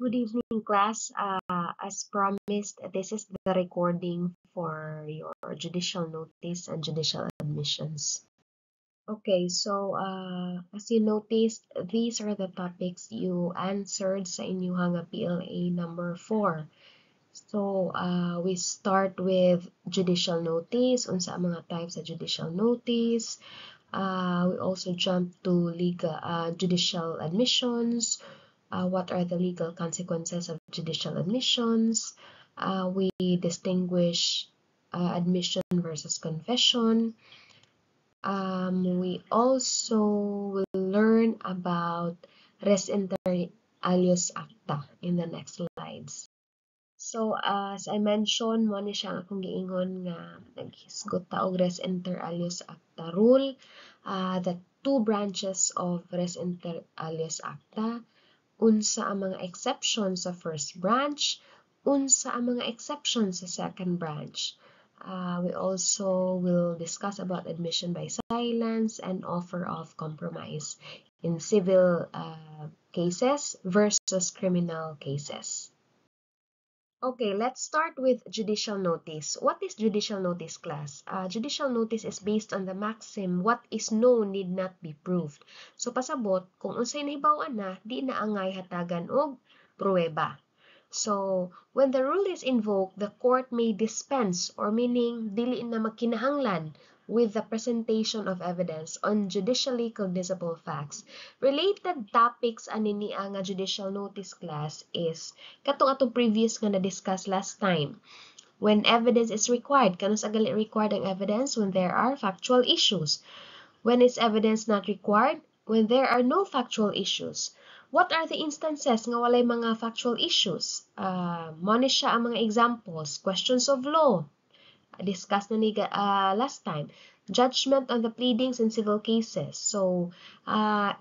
Good evening, class. As promised, this is the recording for your judicial notice and judicial admissions. Okay, so as you noticed, these are the topics you answered sa inyong PLA number 4. So we start with judicial notice, unsa ang mga types of judicial notice. We also jump to judicial admissions. What are the legal consequences of judicial admissions? We distinguish admission versus confession. We also will learn about res inter alios acta in the next slides. So, as I mentioned, mo ni siya akong giingon nga naghisgot ta og res inter alios acta rule. The two branches of res inter alios acta, unsa ang mga exceptions sa first branch, unsa ang mga exceptions sa second branch. We also will discuss about admission by silence and offer of compromise in civil cases versus criminal cases. Okay, let's start with judicial notice. What is judicial notice, class? Judicial notice is based on the maxim, what is known need not be proved. So, pasabot, kung unsay nahibaw-an na, di na angay hatagan og pruweba. So, when the rule is invoked, the court may dispense, or meaning, dili na magkinahanglan with the presentation of evidence on judicially cognizable facts. Related topics ani ni ang judicial notice, class, is katong atong previous nga na-discuss last time. When evidence is required, kano sa gali required ang evidence? When there are factual issues. When is evidence not required? When there are no factual issues. What are the instances nga walay mga factual issues? Mo ni siya ang mga examples. Questions of law. Discuss na ni last time. Judgment on the pleadings in civil cases. So,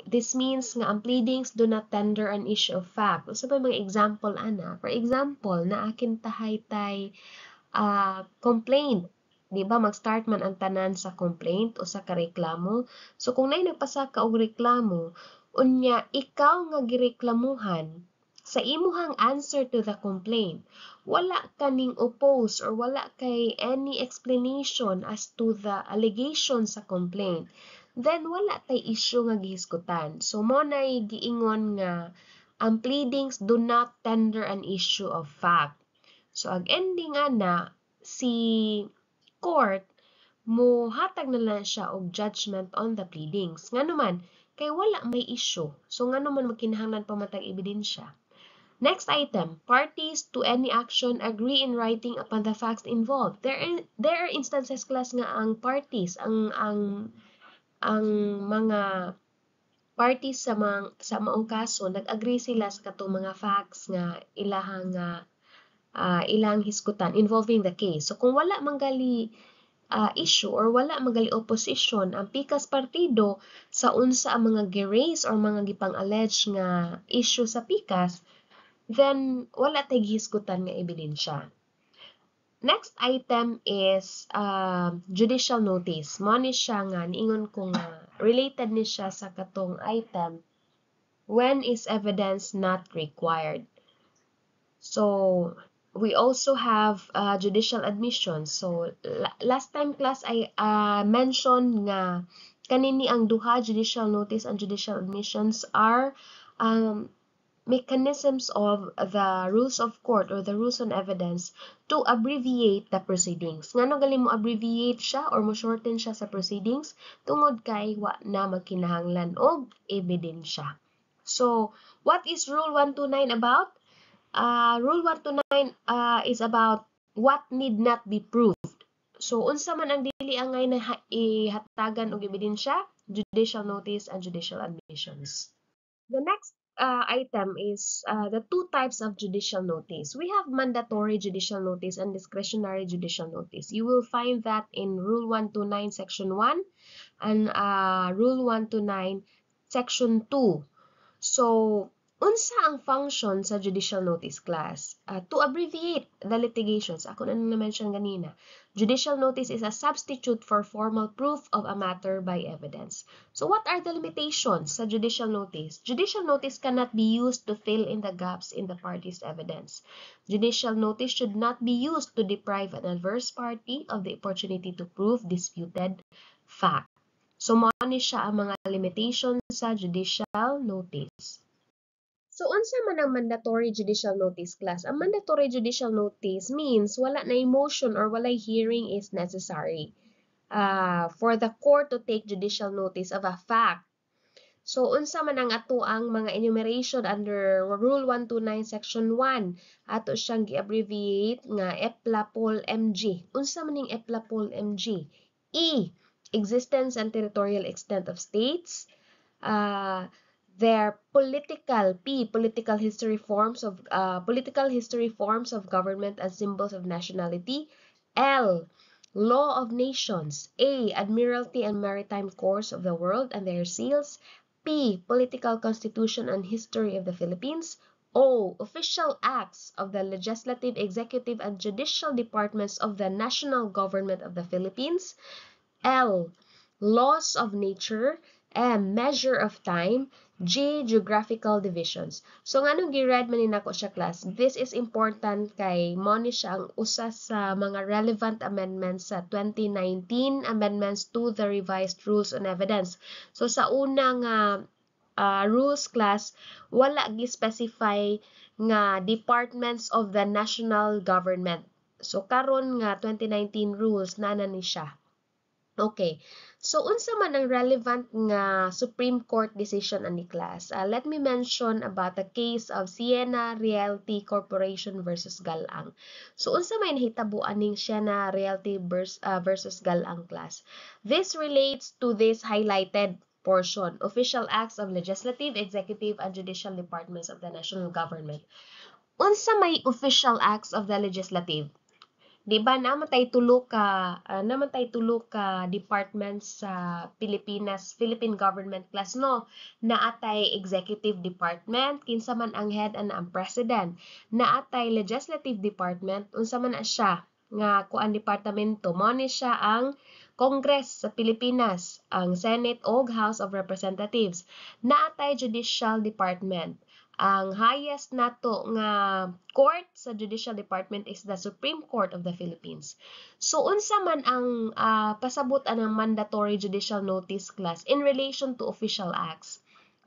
this means nga ang pleadings do not tender an issue of fact. Usa pa mga example, ana? For example, na akin tahay complaint. Di ba, mag-start man ang tanan sa complaint o sa kareklamo. So, kung na'y nagpasa ka og reklamo, unya, ikaw nga gireklamuhan, sa imuhang answer to the complaint, wala kaning oppose or wala kay any explanation as to the allegation sa complaint, then wala tay issue nga gihisgutan. So, mo na'y giingon nga, ang pleadings do not tender an issue of fact. So, ang ending ana, si court mo hatag na lang siya og judgment on the pleadings. Nga naman, kay wala may issue. So, nga naman magkinahanglan pa matag ebidensya. Next item, parties to any action agree in writing upon the facts involved. There are instances, class, nga ang parties, ang mga parties sa maong kaso, nag-agree sila sa katong mga facts nga ilang hisgutan involving the case. So, kung wala manggali issue or wala manggali opposition ang pikas partido sa unsa ang mga gi-raise or mga gipang-allege nga issue sa pikas, then wala tay gihisgutan nga ebidensya. Next item is judicial notice. Mo ni siya nga niingon ko nga related ni siya sa katong item, when is evidence not required. So, we also have judicial admission. So, last time, class, I mentioned nga kanini ang duha, judicial notice and judicial admissions, are mechanisms of the rules of court or the rules on evidence to abbreviate the proceedings. Ngano gali mo abbreviate siya or mo shorten siya sa proceedings tungod kay wa na magkinahanglan og ebidensya. So, what is Rule 129 about? Rule 129 is about what need not be proved. So, unsa man ang dili angay na ihatagan og ebidensya, judicial notice and judicial admissions. The next item is the two types of judicial notice. We have mandatory judicial notice and discretionary judicial notice. You will find that in Rule 129 Section 1 and Rule 129 Section 2. So, Unsa ang function sa judicial notice class? To abbreviate the litigations, ako na na-mention ganina, judicial notice is a substitute for formal proof of a matter by evidence. So what are the limitations sa judicial notice? Judicial notice cannot be used to fill in the gaps in the party's evidence. Judicial notice should not be used to deprive an adverse party of the opportunity to prove disputed fact. So, mo ni siya ang mga limitations sa judicial notice. So, unsa man ang mandatory judicial notice class? Ang mandatory judicial notice means wala na motion or walay hearing is necessary for the court to take judicial notice of a fact. So, unsa man ang ato ang mga enumeration under Rule 129 Section 1, ato siyang gi-abbreviate nga EPLA-POL-MG. Unsa man ning EPLA-POL-MG? E. Existence and territorial extent of states. Their political history forms of government and symbols of nationality. L. Law of nations. A. Admiralty and maritime course of the world and their seals. P. Political constitution and history of the Philippines. O. Official acts of the legislative, executive, and judicial departments of the national government of the Philippines. L. Laws of nature. M. Measure of time. G. Geographical divisions. So, nganong gi-read man ni nako siya class, this is important kay mo ni siya ang usa sa mga relevant amendments sa 2019 amendments to the revised rules on evidence. So, sa unang rules class, wala gi-specify nga departments of the national government. So, karon nga 2019 rules na ni siya. Okay. So, unsa man ang relevant nga Supreme Court decision ani class? Let me mention about the case of Siena Realty Corporation versus Galang. So, unsa may nahitabo aning Siena Realty versus Galang class? This relates to this highlighted portion, official acts of legislative, executive, and judicial departments of the national government. Unsa may official acts of the legislative? Di ba naman tayo tulo ka departments sa Philippine government class no. Naatay executive department, kinsa man ang head and ang president. Naatay legislative department, unsa man na siya nga kuan departamento, mo ni siya ang Congress sa Pilipinas, ang Senate o House of Representatives. Naatay judicial department. Ang highest nato nga court sa judicial department is the Supreme Court of the Philippines. So, unsa man ang pasabot ng mandatory judicial notice class in relation to official acts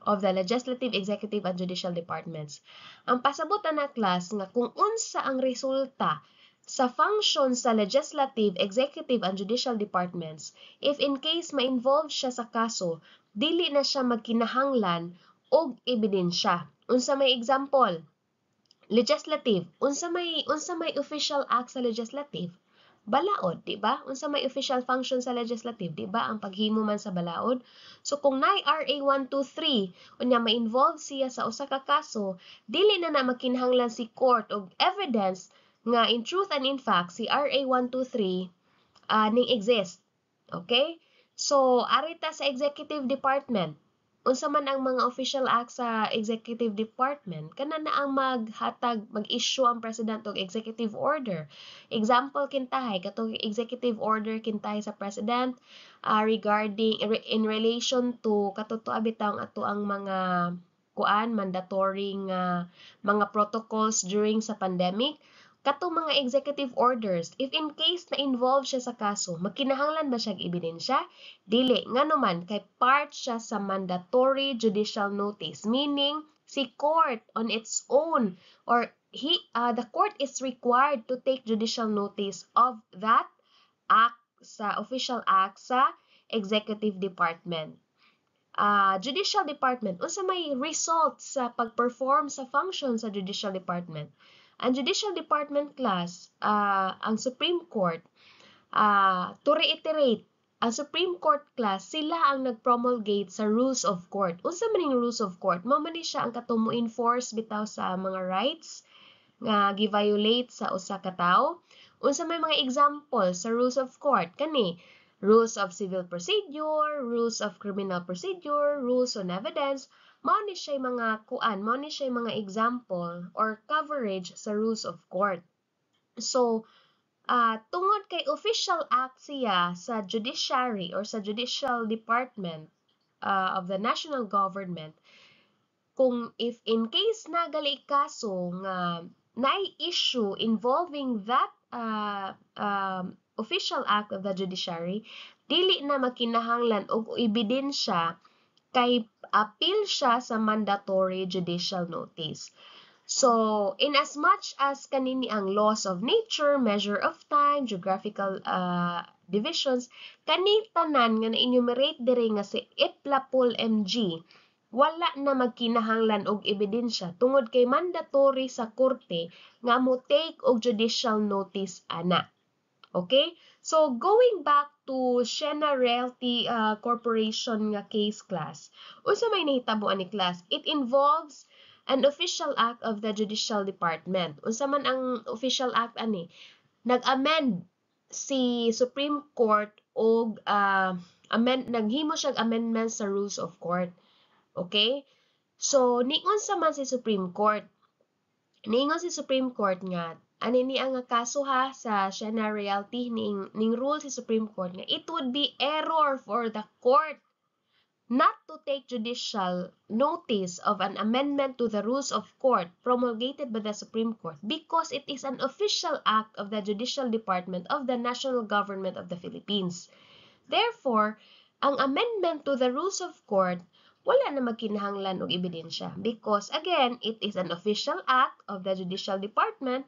of the legislative, executive, and judicial departments. Ang pasabot na class nga kung unsa ang resulta sa function sa legislative, executive, and judicial departments, if in case ma-involve siya sa kaso, dili na siya magkinahanglan og ebidensya. Unsa may example? Legislative. Unsa may official act sa legislative? Balaod, di ba? Unsa may official function sa legislative, di ba? Ang paghimo man sa balaod. So kung nay RA 123 unya ma-involve siya sa usa ka kaso, dili na makinahanglan si court og evidence nga in truth and in fact si RA 123 ning exist. Okay? So arita sa executive department, unsa man ang mga official acts sa executive department, kana na ang mag-issue ang president og executive order. Example kintahay katong executive order kintahay sa president regarding in relation to katutoa bitaw ato ang mga mandatory mga protocols during sa pandemic. Katong mga executive orders, if in case na involved siya sa kaso, magkinahanglan ba siyang ebidensya? Dili, nganuman kay part siya sa mandatory judicial notice, meaning si court on its own or the court is required to take judicial notice of that act sa official act sa executive department. Judicial department, unsa may results sa pag-perform sa function sa judicial department? Ang judicial department class, ang Supreme Court, to reiterate, ang Supreme Court class, sila ang nag-promulgate sa rules of court. Unsa man yung rules of court? Mao man siya ang katong mo-enforce bitaw sa mga rights nga gi-violate sa usa ka tawo. Unsa may mga example sa rules of court? Kani, rules of civil procedure, rules of criminal procedure, rules on evidence, mao ni siya mga mao ni siya mga example or coverage sa rules of court. So, tungod kay official act siya sa judiciary or sa judicial department of the national government, kung if in case na gali kaso nga na-issue involving that official act of the judiciary, dili na makinahanglan og ebidensya kay appeal siya sa mandatory judicial notice. So, in as much as kanini ang laws of nature, measure of time, geographical divisions, kani tanan nga na-enumerate diri nga si IPLAPOL MG, wala na magkinahanglan og ebidensya tungod kay mandatory sa korte nga mo take og judicial notice ana. Okay? So, going back to Siena Realty Corporation nga case class, unsa may nahitaboan ni class? It involves an official act of the judicial department. Unsa man ang official act ani? Nag-amend si Supreme Court og naghimo siya amendments sa rules of court. Okay? So, niingon sa man si Supreme Court. Niingon si Supreme Court nga ani ni ang kaso ha sa Siena Realty ning rule si Supreme Court nga it would be error for the court not to take judicial notice of an amendment to the rules of court promulgated by the Supreme Court because it is an official act of the judicial department of the national government of the Philippines. Therefore, ang amendment to the rules of court wala na magkinahanglan og ebidensya because again, it is an official act of the judicial department.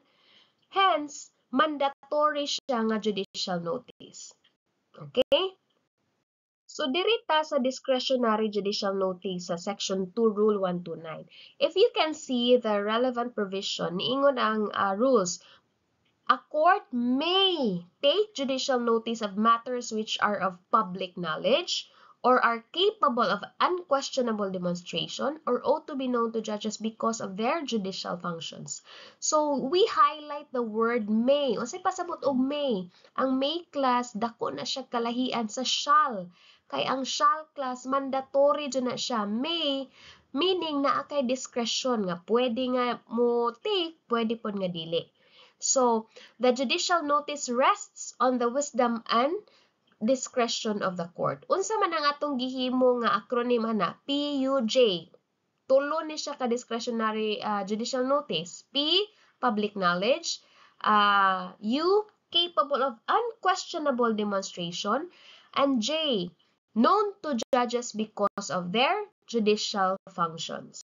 Hence, mandatory siya nga judicial notice. Okay? So, dirita sa discretionary judicial notice sa Section 2, Rule 129. If you can see the relevant provision, niingon ang rules, a court may take judicial notice of matters which are of public knowledge or are capable of unquestionable demonstration or ought to be known to judges because of their judicial functions. So, we highlight the word may. O say pasabot og may. Ang may class, dako na siya kalahian sa shall. Kay ang shall class, mandatory dyan na siya. May, meaning na kay discretion nga. Pwede nga mo take, pwede po nga dili. So, the judicial notice rests on the wisdom and discretion of the court. Unsa man ang atong gihimo nga acronym ana, PUJ. Tulo ni siya ka discretionary judicial notice. P, public knowledge. U, capable of unquestionable demonstration. And J, known to judges because of their judicial functions.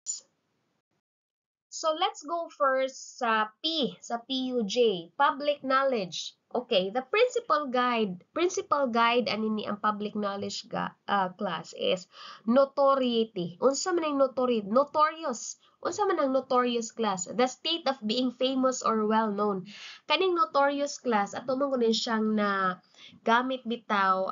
So, let's go first sa P, sa PUJ, public knowledge. Okay, the principal guide ani ni ang public knowledge class is notoriety. Unsa man ang notorious? Unsa man ang notorious class? The state of being famous or well known. Kaning notorious class ato man kunin siyang na gamit bitaw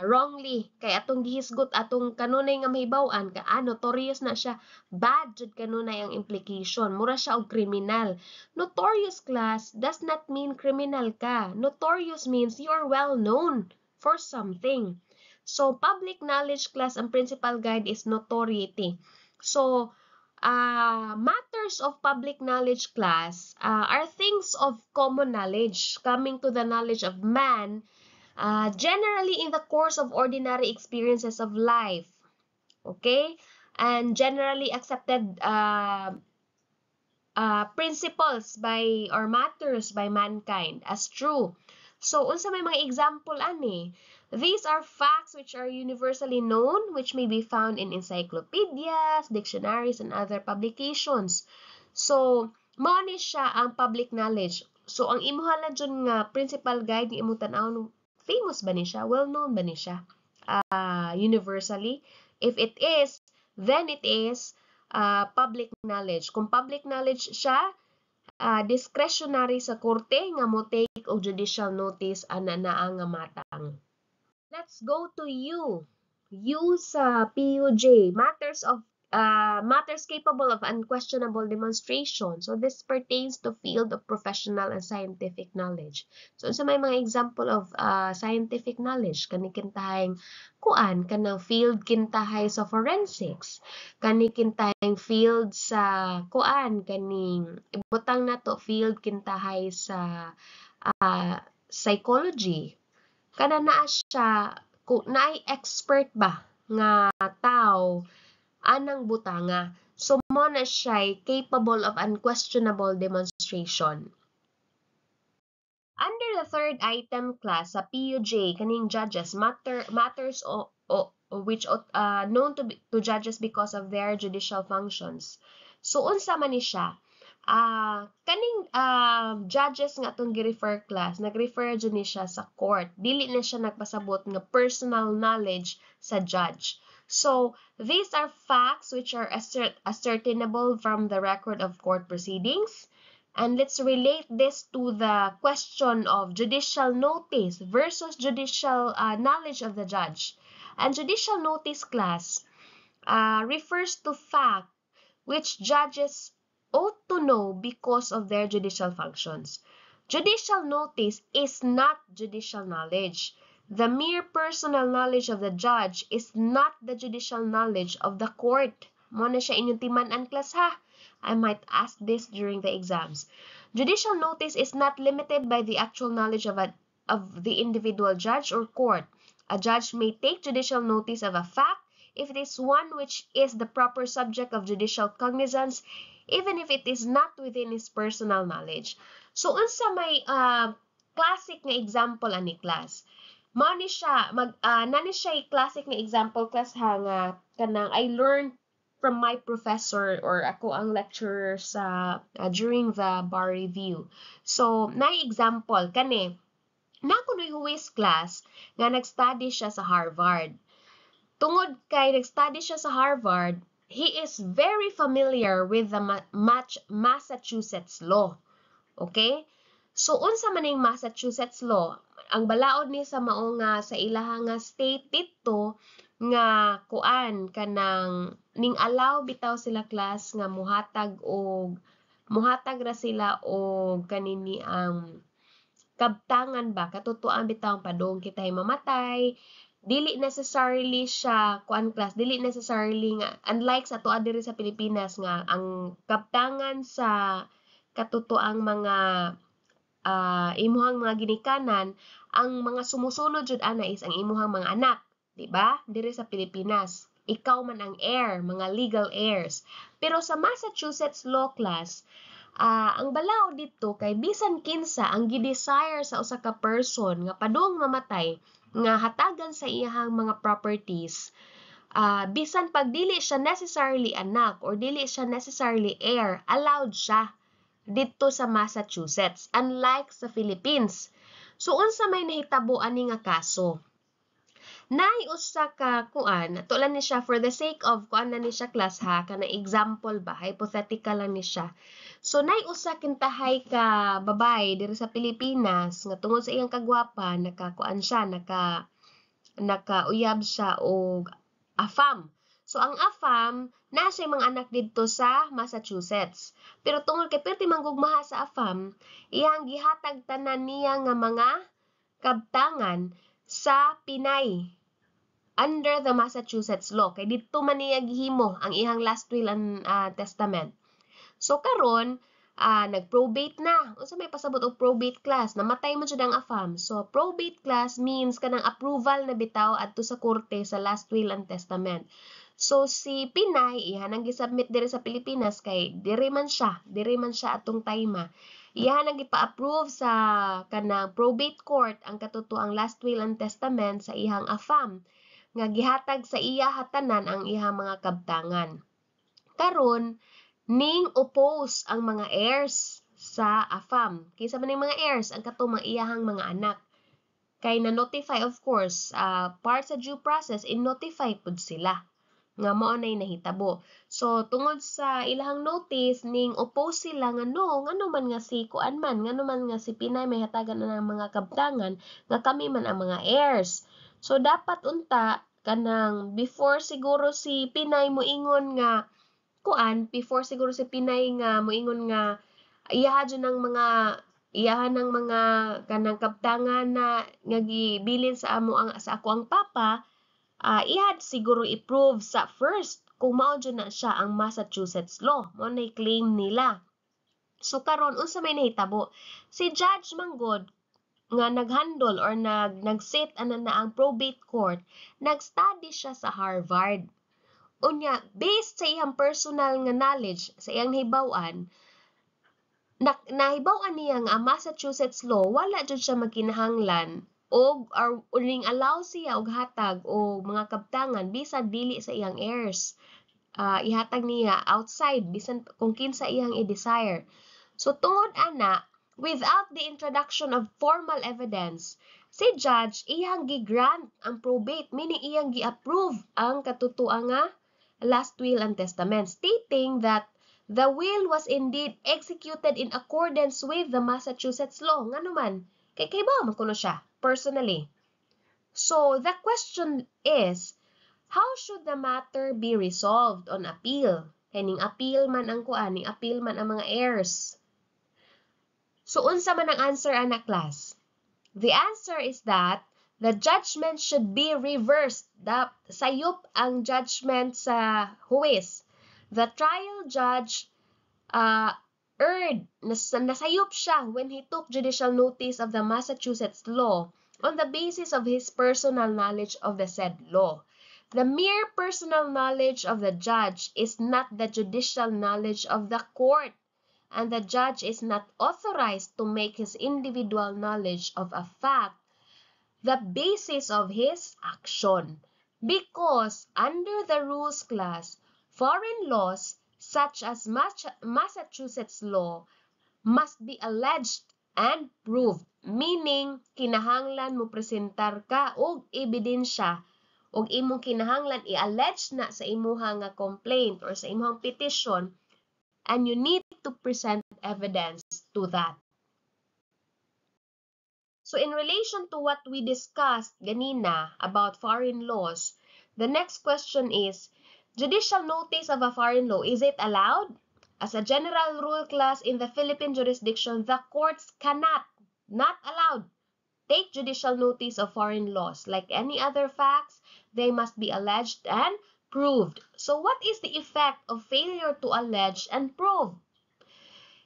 wrongly kay atong gihisgot atong kanunay nga mahibaw-an ka notorious na siya, bad jud kanunay ang implication, mura siya og criminal. Notorious class does not mean criminal ka. Notorious means you are well known for something. So public knowledge class ang principal guide is notoriety. So matters of public knowledge class are things of common knowledge coming to the knowledge of man generally in the course of ordinary experiences of life. Okay? And generally accepted principles by or matters by mankind as true. So, unsa may mga example ani? These are facts which are universally known, which may be found in encyclopedias, dictionaries, and other publications. So, mao ni siya ang public knowledge. So, ang imuhala dyan nga principal guide ni imong tan-awon, famous ba ni siya? Well known ba ni siya? Universally? If it is, then it is public knowledge. Kung public knowledge siya, discretionary sa korte nga mo take og judicial notice ana naa nga matang. Let's go to U. U sa PUJ, matters of matters capable of unquestionable demonstration. So this pertains to field of professional and scientific knowledge. So sa may mga example of scientific knowledge, kani kintahing kuan, kanang field kintahay sa forensics, kani kintahing field sa kuan, kaning ibutang na to field kintahay sa psychology. Kana naa siya, naay expert ba nga tao anang butanga. So, mo na siya capable of unquestionable demonstration. Under the third item class sa PUJ, kaning judges, matters which known to judges because of their judicial functions. So, unsa man ni siya? Kaning judges nga itong gi-refer class, nag-refer dyan ni siya sa court. Dili na siya nagpasabot nga personal knowledge sa judge. So, these are facts which are ascertainable from the record of court proceedings. And let's relate this to the question of judicial notice versus judicial knowledge of the judge. And judicial notice class refers to fact which judges ought to know because of their judicial functions. Judicial notice is not judicial knowledge. The mere personal knowledge of the judge is not the judicial knowledge of the court. Mo na siya inyong timan-an class ha. I might ask this during the exams. Judicial notice is not limited by the actual knowledge of the individual judge or court. A judge may take judicial notice of a fact if it is one which is the proper subject of judicial cognizance, even if it is not within his personal knowledge. So, unsa may classic nga example ani class? Nani siya classic nga example class ha nga kanang I learned from my professor or ako ang lecturer sa during the bar review. So, na example kani na kunoy huwis class nga nag-study siya sa Harvard. Tungod kay nag-study siya sa Harvard, he is very familiar with the Massachusetts law. Okay? So, unsa man ning Massachusetts law? Ang balaod ni sa mao nga sa ilahang state dito nga kuan kanang ning allow bitaw sila class nga muhatag ra sila og kanini ang kabtangan ba katutuan bitaw padung kitay mamatay. Dili necessarily siya kuan class, dili necessarily nga unlike sa tuwa diri sa Pilipinas nga ang kabtangan sa katutuang mga imuhang mga ginikanan, ang mga sumusunod jud ana is ang imuhang mga anak, di ba? Diri sa Pilipinas, ikaw man ang heir, mga legal heirs. Pero sa Massachusetts law class, ang balaod dito kay bisan kinsa ang gi-desire sa usa ka person nga padung mamatay nga hatagan sa iyahang mga properties, bisan pag dili siya necessarily anak or dili siya necessarily heir, allowed siya dito sa Massachusetts, unlike sa Philippines. So, unsa may nahitabo ani nga kaso? Nay usa ka kuan, tulan ni siya for the sake of kuan na ni siya class ha, kana example ba, hypothetical lang ni siya. So, nay usa kintahay ka babay diri sa Pilipinas nga tungod sa iyang kagwapa, nakakuan siya, nakauyab siya og AFAM. So, ang AFAM, nasa mga anak dito sa Massachusetts. Pero tungod kay perti manggugmaha sa AFAM, iyang gihatag tanan niya nga mga kabtangan sa Pinay under the Massachusetts law. Kay dito man niya gihimo ang iyang last will and testament. So, karon nag-probate na. Unsa may pasabot og probate class? Namatay man jud ang AFAM. So, probate class means kanang approval na bitaw adto sa korte sa last will and testament. So, si Pinay, iyan ang gisubmit diri sa Pilipinas kay diri man siya atong tayma. Iyan ang gipa-approve sa kanang probate court ang katutuang last will and testament sa iyang AFAM nga gihatag sa iya hatanan ang iyang mga kabtangan. Karon ning oppose ang mga heirs sa AFAM. Kinsa man ning mga heirs ang katong iyahang mga anak. Kay na-notify of course, part sa due process in-notify pud sila nga mao nay nahitabo. So tungod sa ilahang notice ning oppose sila nga ngano man nga si kuan man, ngano man nga si Pinay may hatagan na ng mga kabtangan nga kami man ang mga heirs. So dapat unta kanang before siguro si Pinay moingon nga before siguro si Pinay nga moingon nga iyahan ng mga kanang kabtangan na nga gibilin sa ako ang papa, ihad siguro i-prove sa first kung mao jud na siya ang Massachusetts law mo nay claim nila. So karon unsa may nahitabo, si Judge Manggod nga naghandle or nag-sit na ang probate court, nag-study siya sa Harvard. Unya, based sa iyang personal nga knowledge, sa iyang nahibaw-an, nahibaw-an niya nga ang Massachusetts law, wala jud siya magkinahanglan or uling allow siya og hatag o mga kabtangan bisan dili sa iyang heirs. Ihatag niya outside bisan kung kinsa iyang i-desire. So tungod ana, without the introduction of formal evidence, si judge iyang gi-grant ang probate, meaning iyang gi-approve ang katutuang nga last will and testament, stating that the will was indeed executed in accordance with the Massachusetts law. Ngano man, kay ba man kuno siya personally. So the question is, how should the matter be resolved on appeal? Kaning appeal man ang ning appeal man ang mga heirs. So unsa man ang answer ana class? The answer is that the judgment should be reversed. Sayop ang judgment sa huwes. The trial judge erred, nasayop siya when he took judicial notice of the Massachusetts law on the basis of his personal knowledge of the said law. The mere personal knowledge of the judge is not the judicial knowledge of the court, and the judge is not authorized to make his individual knowledge of a fact the basis of his action. Because under the rules class, foreign laws such as Massachusetts law must be alleged and proved, meaning kinahanglan mo presentar ka og ebidensya og imong kinahanglan i-allege na sa imuha nga complaint or sa imuhang petition, and you need to present evidence to that. So in relation to what we discussed ganina about foreign laws, the next question is, judicial notice of a foreign law, is it allowed? As a general rule class in the Philippine jurisdiction, the courts not allowed, take judicial notice of foreign laws. Like any other facts, they must be alleged and proved. So what is the effect of failure to allege and prove?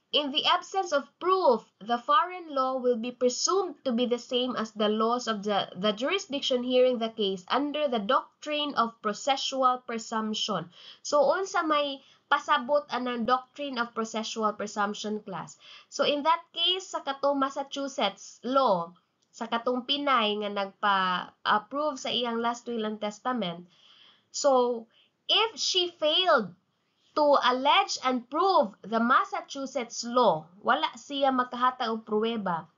In the absence of proof, the foreign law will be presumed to be the same as the laws of the jurisdiction hearing the case under the doctrine of processual presumption. So unsa may pasabot anang doctrine of processual presumption class. So in that case, sa katong Massachusetts law, sa katong Pinay nga nagpa-approve sa iyang last will and testament, so if she failed to allege and prove the Massachusetts law, wala siya makahatag og pruweba,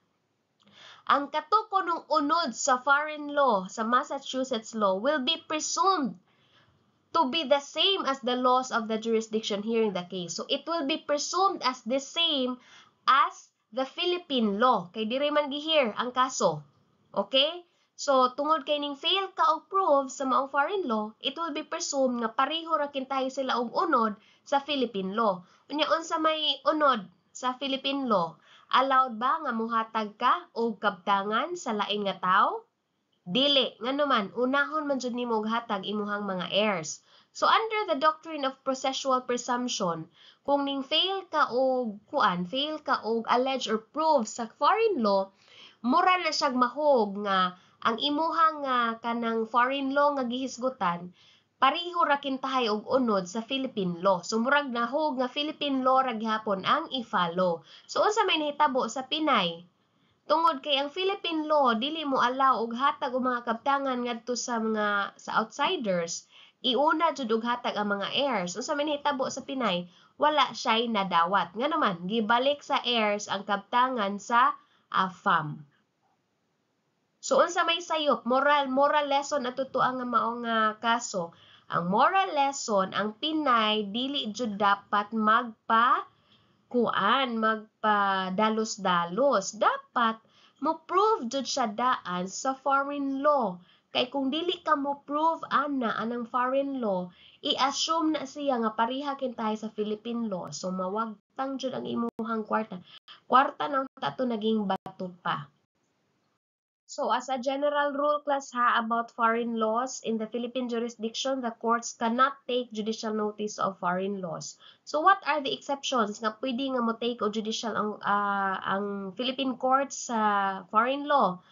ang katukonong unod sa foreign law, sa Massachusetts law, will be presumed to be the same as the laws of the jurisdiction hearing the case. So it will be presumed as the same as the Philippine law. Kay diri man gihir ang kaso. Okay? So, tungod kay ning fail ka og prove sa maong foreign law, it will be presumed nga pareho ra kintahi sila og unod sa Philippine law. Unya unsa may unod sa Philippine law? Allowed ba nga mohatag ka og kabtangan sa lain nga tawo? Dili, ngano man unahon man jud nimo og hatag imuhang mga heirs. So under the doctrine of processual presumption, kung ning fail ka og allege or prove sa foreign law, mura na siyag mahog nga ang imuhang kanang foreign law nga gihisgutan pareho ra kintahay og unod sa Philippine law. So murag nahog nga Philippine law ra gihapon ang i-follow. So unsa may nahitabo sa Pinay? Tungod kay ang Philippine law dili mo allow og hatag og mga kabtangan ngadto sa outsiders, iuna jud og hatag ang mga heirs. Unsa may nahitabo sa Pinay? Wala siya'y nadawat. Nga naman, gibalik sa heirs ang kabtangan sa AFAM. So unsa may sayop, moral lesson atuto ang maong kaso. Ang moral lesson, ang Pinay dili jud dapat magpadalos-dalos. Dapat mo prove jud siya daan sa foreign law. Kay kung dili ka mo prove anang foreign law, i-assume na siya nga pareha tayo sa Philippine law. So mawagtang jud ang imuhang kwarta. Kwarta nang tato naging bato pa. So as a general rule class about foreign laws, in the Philippine jurisdiction, the courts cannot take judicial notice of foreign laws. So what are the exceptions nga pwede nga mo take o judicial ang Philippine courts sa foreign law?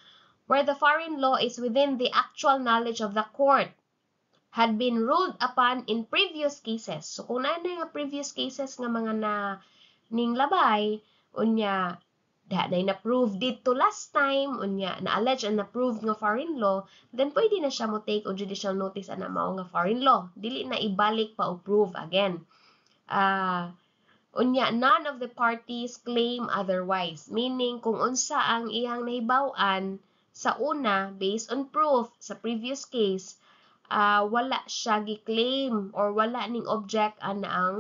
Where the foreign law is within the actual knowledge of the court, had been ruled upon in previous cases. So kung na nga previous cases nga mga ning labay, unya na-prove dito last time, unya na-allege and na-prove nga foreign law, then pwede na siya mo take o judicial notice ana mao nga foreign law. Dili na ibalik pa o prove again. Unya, none of the parties claim otherwise. Meaning, kung unsa ang iyang nahibaw-an sa una, based on proof sa previous case, wala siya gi-claim or wala ning object ana ang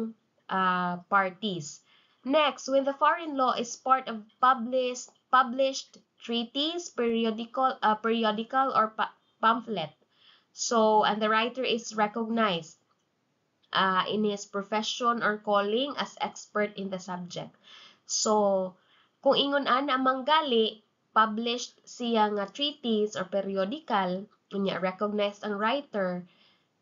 parties. Next, when the foreign law is part of published treaties, periodical or pamphlet. So, and the writer is recognized in his profession or calling as expert in the subject. So, kung ingon ana manggali, published siya nga treatise or periodical, kunya recognized ang writer,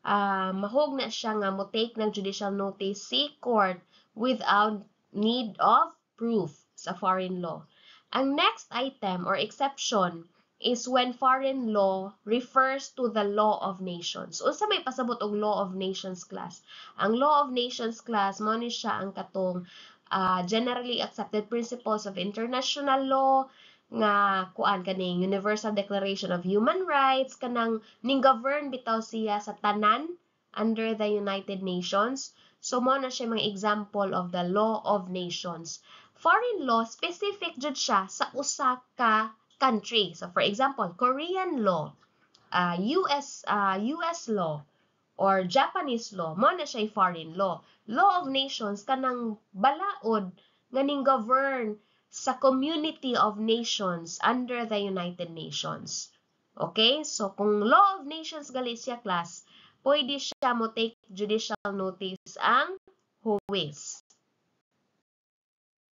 mahog na siya nga mo take ng judicial notice si court without need of proof sa foreign law. Ang next item or exception is when foreign law refers to the law of nations. Unsa may pasabot og law of nations class? Ang law of nations class mo ni siya ang katong generally accepted principles of international law nga kuan kaning Universal Declaration of Human Rights kanang ning govern bitaw siya sa tanan under the United Nations. So mo na siya mga example of the law of nations. Foreign law specific jud siya sa usa ka country. So for example, Korean law, US law, or Japanese law, mo na siya foreign law. Law of nations kanang balaod nga ning govern sa community of nations under the United Nations. Okay? So kung law of nations gali siya class, pwede siya mo take judicial notice ang huwis.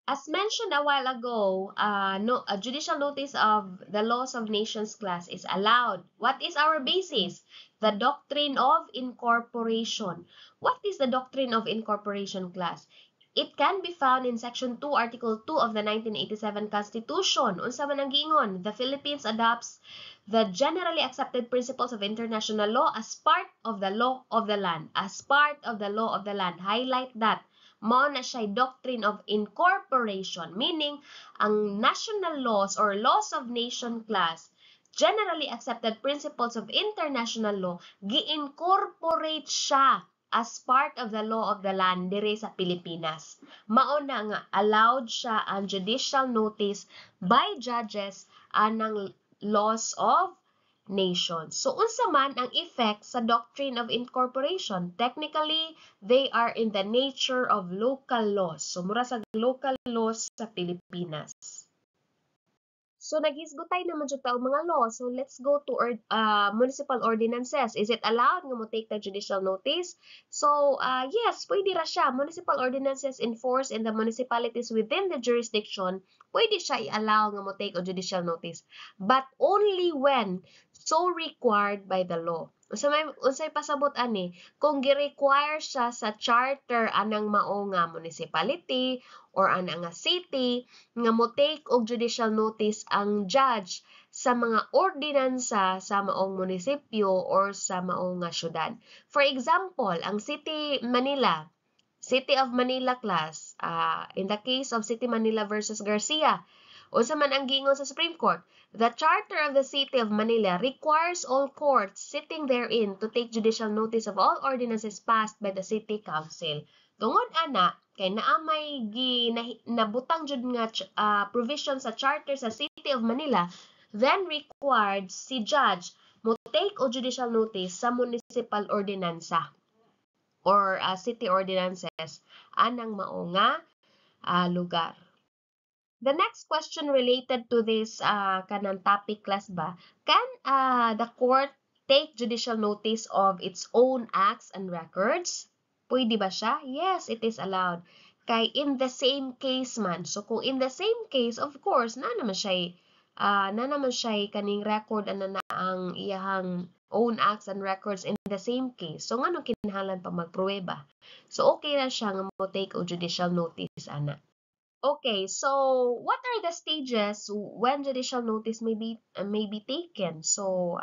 As mentioned a while ago, a judicial notice of the laws of nations class is allowed. What is our basis? The doctrine of incorporation. What is the doctrine of incorporation class? It can be found in Section 2, Article 2 of the 1987 Constitution. Unsa man ang giingon? The Philippines adopts the generally accepted principles of international law as part of the law of the land. As part of the law of the land. Highlight that. Mao na siya doctrine of incorporation, meaning ang national laws or laws of nation class, generally accepted principles of international law, gi-incorporate siya as part of the law of the land dire sa Pilipinas. Mao na nga allowed siya ang judicial notice by judges anang laws of nations. So, unsa man ang effect sa doctrine of incorporation? Technically, they are in the nature of local laws. So, mura sa local laws sa Pilipinas. So, naghisgutay naman jud ta og mga law. So, let's go to municipal ordinances. Is it allowed nga mo take the judicial notice? So, yes, pwede ra siya. Municipal ordinances enforced in the municipalities within the jurisdiction, pwede siya i-allow nga mo take o judicial notice. But only when so required by the law. Unsay pasabot ani? Kung gi-require siya sa charter anang mao nga municipality or anang nga city nga mo take og judicial notice ang judge sa mga ordinansa sa maong munisipyo or sa maong nga syudad. For example, ang City of Manila class, in the case of City Manila versus Garcia, unsa man ang giingon sa Supreme Court, the Charter of the City of Manila requires all courts sitting therein to take judicial notice of all ordinances passed by the City Council. Tungod ana, kay naamay nabutang jud nga provision sa Charter sa City of Manila, then required si judge mo take o judicial notice sa municipal ordinansa or city ordinances anang mao nga lugar. The next question related to this kanang topic class ba, can the court take judicial notice of its own acts and records? Pwede ba siya? Yes, it is allowed. Kay in the same case man. So kung in the same case, of course, na naman siya kaning record na ang iyahang own acts and records in the same case. So ngano kinahanglan pa magpruweba? So okay na siya nga mo take o judicial notice ana. Okay, so what are the stages when judicial notice may be taken? So,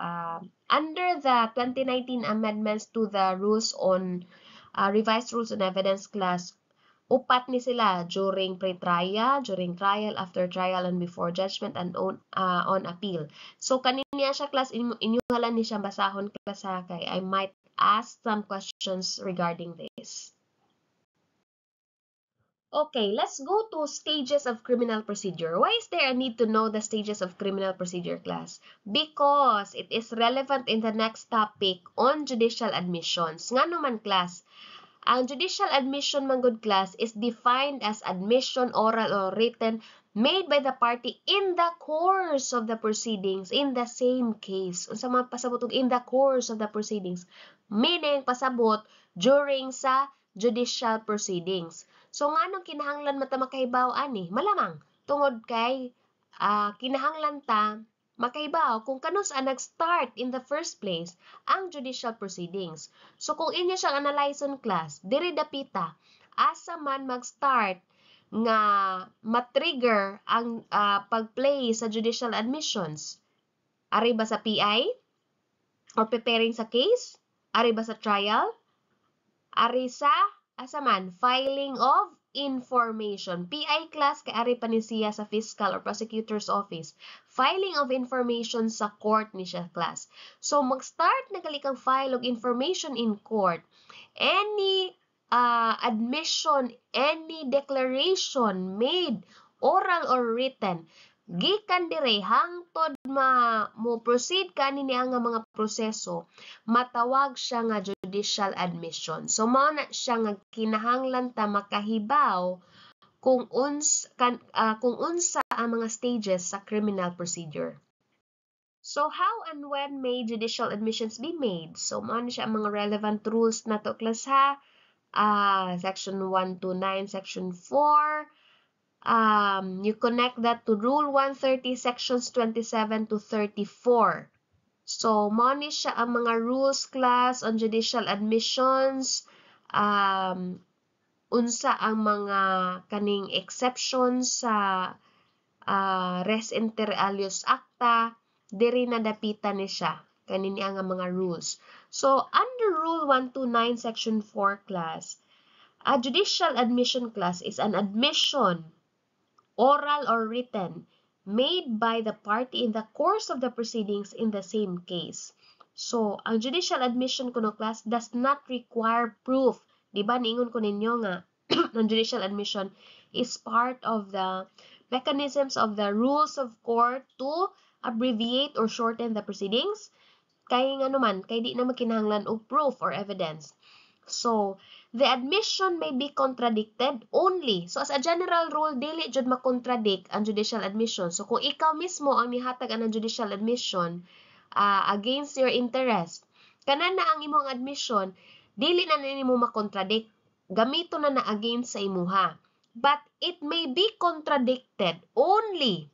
under the 2019 amendments to the rules on revised rules on evidence class, upat ni sila during pre-trial, during trial, after trial, and before judgment, and on appeal. So, kanina siya class, inyuhalan ni siya basahon class ha, kay I might ask some questions regarding this. Okay, let's go to stages of criminal procedure. Why is there a need to know the stages of criminal procedure, class? Because it is relevant in the next topic on judicial admissions. Nga naman, class, ang judicial admission, man good class, is defined as admission, oral or written, made by the party in the course of the proceedings in the same case. Unsa man pasabot og in the course of the proceedings, meaning pasabot during sa judicial proceedings. So nganong kinahanglan mata makahibaw ani? Malamang tungod kay kinahanglan ta makahibaw kung kano sa nag-start in the first place ang judicial proceedings. So kung inyo siyang analyzon class, diri dapita asa man mag-start nga matrigger ang pag-play sa judicial admissions. Ari ba sa PI? Or preparing sa case? Ari ba sa trial? Ari sa asa man, filing of information. PI class kay ari pa ni siya sa fiscal or prosecutor's office. Filing of information sa court ni siya class. So mag-start na gali kang file of information in court. Any admission, any declaration made, oral or written, gikan dire hangtod mo proceed kanini ang mga proseso, matawag siya nga judicial admission. So mao na siya nga kinahanglan ta makahibaw kung unsa ang mga stages sa criminal procedure. So how and when may judicial admissions be made? So mao na siya ang mga relevant rules na to class ha. Section 129, section 4. You connect that to Rule 130, sections 27 to 34. So, mao ni siya ang mga rules class on judicial admissions. Unsa ang mga kaning exceptions sa res inter alios acta, diri na dapita ni siya. Kanini ang mga rules. So, under Rule 129, section 4 class, a judicial admission class is an admission, oral or written, made by the party in the course of the proceedings in the same case. So, ang judicial admission kuno class does not require proof. Diba, niingon ko ninyo nga, ang judicial admission is part of the mechanisms of the rules of court to abbreviate or shorten the proceedings. Kay nga naman, kay di na makinahanglan og proof or evidence. So, the admission may be contradicted only. So, as a general rule, dili jud makontradict ang judicial admission. So, kung ikaw mismo ang nihatag ang judicial admission against your interest, kanan na ang imong admission, dili na nimo makontradict. Gamito na against sa imuha. But it may be contradicted only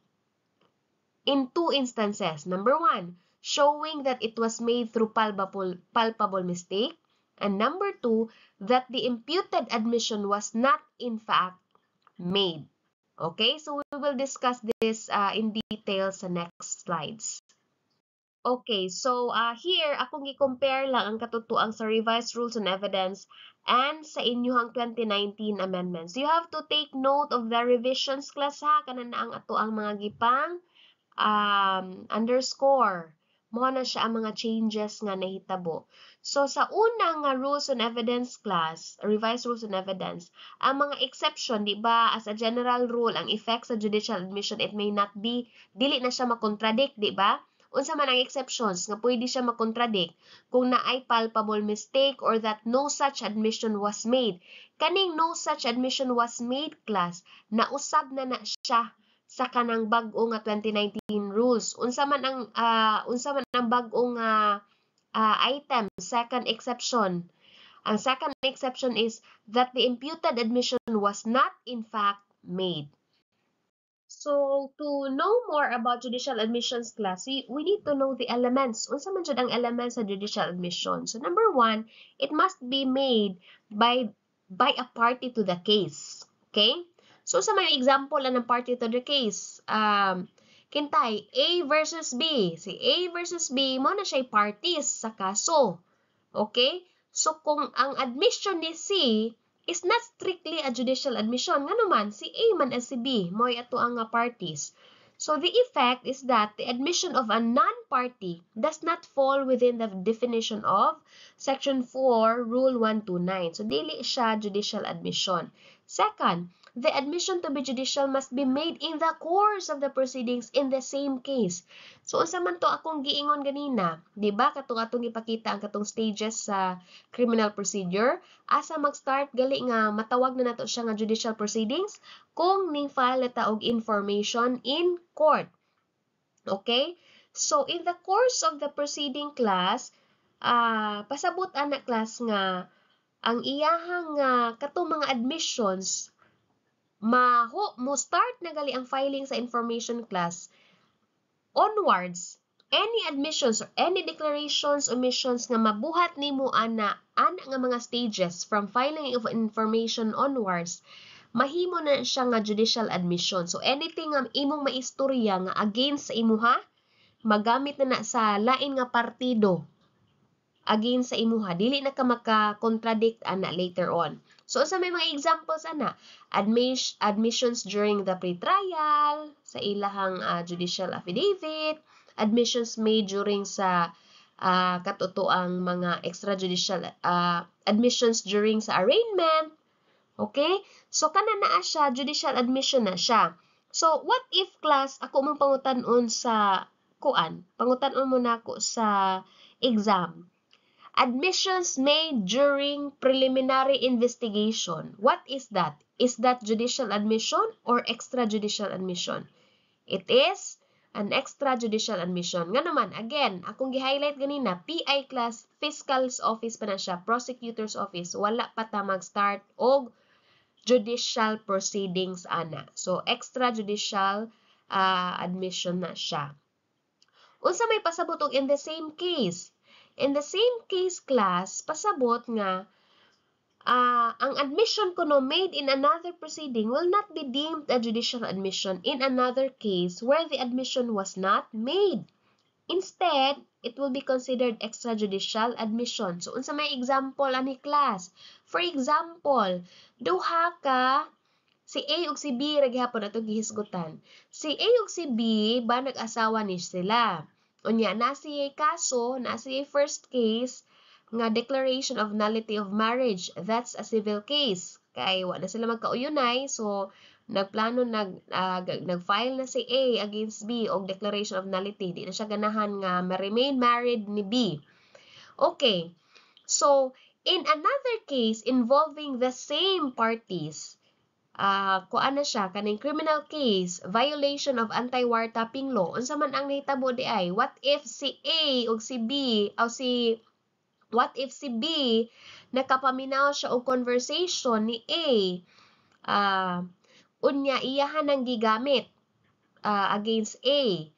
in two instances. Number one, showing that it was made through palpable mistake. And number two, that the imputed admission was not in fact made. Okay, so we will discuss this in detail sa next slides. Okay, so here, akong i-compare lang ang katutuang sa revised rules on evidence and sa inyuhang 2019 amendments. You have to take note of the revisions class ha, kanan na ang ato ang mga gipang underscore. Mo na siya ang mga changes nga nahitabo. So, sa unang rules on evidence class, revised rules on evidence, ang mga exception, di ba, as a general rule, ang effects sa judicial admission, it may not be, dili na siya makontradict, di ba? Unsa man ang exceptions nga pwede siya makontradict kung naay palpable mistake or that no such admission was made. Kaning no such admission was made class, nausab na siya sa kanang bag-o nga 2019 rules. Unsa man ang bag-o nga item, second exception. Ang second exception is that the imputed admission was not in fact made. So, to know more about judicial admissions class, we need to know the elements. Unsa man jud ang elements sa judicial admission? So, number one, it must be made by a party to the case. Okay? So, sa may example ng party to the case, kintay, A versus B. Si A versus B, mo na siya parties sa kaso. Okay? So, kung ang admission ni C is not strictly a judicial admission, nga naman, si A man as si B, mo'y ato ang parties. So, the effect is that the admission of a non-party does not fall within the definition of Section 4, Rule 129. So, dili siya judicial admission. Second, the admission to be judicial must be made in the course of the proceedings in the same case. So, unsa man to akong giingon ganina, di ba? Katong ipakita ang katong stages sa criminal procedure. Asa mag-start gali nga matawag na nato siya nga judicial proceedings kung ning-file na og information in court. Okay? So, in the course of the proceeding class, pasabot ana class nga ang iyahang katong mga admissions mo start na gali ang filing sa information class onwards. Any admissions or any declarations, omissions nga mabuhat nimo ana nga mga stages from filing of information onwards, mahimo na siya nga judicial admission. So anything nga imong maistorya nga against sa imuha, magamit na sa lain nga partido against sa imuha, dili na ka maka-contradict ana later on. So sa may mga examples ana, admissions during the pre-trial, sa ilahang judicial affidavit, admissions made during sa katotoang mga extrajudicial admissions during sa arraignment. Okay? So kana naa siya, judicial admission na siya. So what if class ako mong pangutan-on sa pangutan-on mo na ako sa exam. Admissions made during preliminary investigation. What is that? Is that judicial admission or extrajudicial admission? It is an extrajudicial admission. Nga naman, again, akong gi-highlight ganina, PI class, fiscal's office pa na siya, prosecutor's office, wala pa ta mag-start og judicial proceedings ana. So, extrajudicial admission na siya. Unsa may pasabot og in the same case? In the same case class, pasabot nga ang admission kuno made in another proceeding will not be deemed a judicial admission in another case where the admission was not made. Instead, it will be considered extrajudicial admission. So, unsa may example ani class? For example, duha ka si A ug si B ra gihapon ato gihisgutan. Si A ug si B ba nag-asawa ni sila? Unya na siya kaso, na siya first case nga declaration of nullity of marriage. That's a civil case. Kay wala na sila magkauyunay, so nagplano nag-file na si A against B og declaration of nullity. Di na siya ganahan nga ma-remain married ni B. Okay. So, in another case involving the same parties, kuan na siya kaning criminal case, violation of anti-wiretapping law. Unsa man ang nahitabo di ay, what if si A ug si B what if si B nakapaminaw siya og conversation ni A, unya iyahan nang gigamit against A.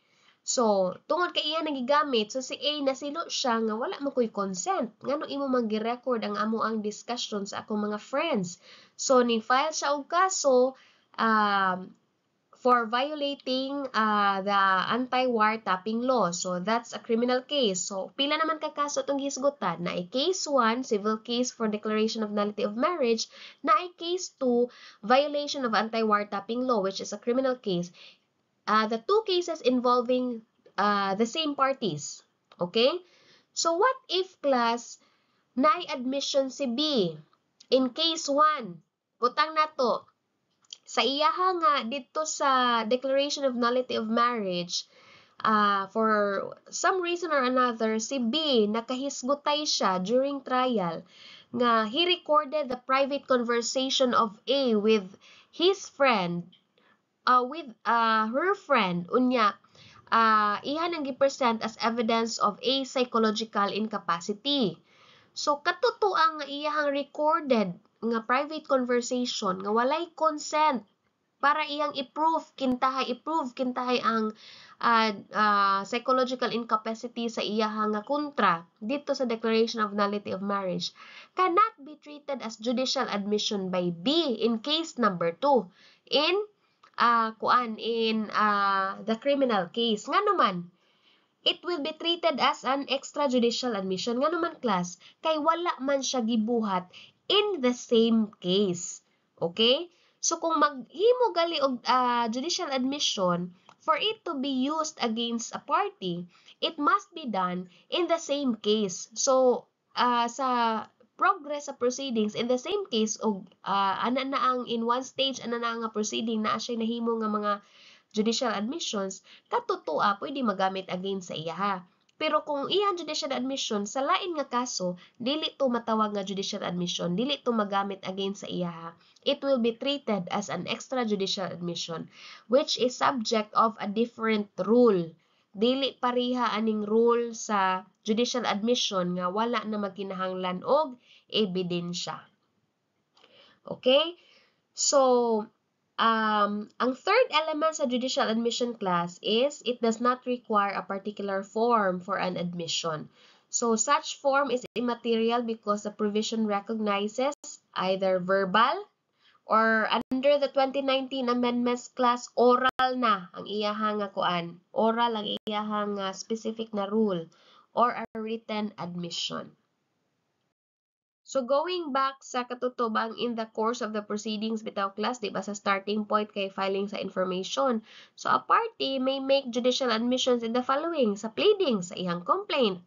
So, tungod kay iya nagigamit, so si A nasilo siya nga wala mo koy consent. Ngano imo magi-record ang amo ang discussion sa akong mga friends. So, ni-file siya og kaso for violating the anti-wiretapping law. So, that's a criminal case. So, pila naman ka kaso itong hisgutan? Na ay case 1, civil case for declaration of nullity of marriage. Na ay case 2, violation of anti-wiretapping law, which is a criminal case. The two cases involving the same parties. Okay? So, what if class na admission si B? In case 1, butang na to, sa iyaha nga dito sa declaration of nullity of marriage, for some reason or another, si B, nakahisgutay siya during trial nga he recorded the private conversation of A with his friend, with her friend, unya, iyan ang gi-present as evidence of a psychological incapacity. So katutuang nga iyahang recorded nga private conversation nga walay consent para iyang i-prove kintahay ang psychological incapacity sa iyahang nga kontra dito sa Declaration of Nullity of Marriage cannot be treated as judicial admission by B in case number 2 in the criminal case. Nga naman, it will be treated as an extrajudicial admission. Nga naman, class, kay wala man siya gibuhat in the same case. Okay? So, kung maghimo gali og judicial admission, for it to be used against a party, it must be done in the same case. So, sa progress sa proceedings, in the same case, og ana na ang in one stage, ana na nga proceeding, na siya nahimo nga mga judicial admissions, katutua pwede magamit against sa iya. Pero kung iyang judicial admission sa lain nga kaso, dili to matawag nga judicial admission, dili to magamit against sa iya. It will be treated as an extrajudicial admission, which is subject of a different rule. Dili pareha aning rule sa judicial admission nga wala na magkinahanglan og ebidensya. Okay? So, ang third element sa judicial admission, class, is it does not require a particular form for an admission. So, such form is immaterial because the provision recognizes either verbal or under the 2019 amendments, class, oral na ang iyahang kuan. Oral ang iyahang specific na rule or a written admission. So, going back sa katutubang in the course of the proceedings bitaw, class, di ba sa starting point kay filing sa information. So, a party may make judicial admissions in the following: sa pleading, sa iyang complaint,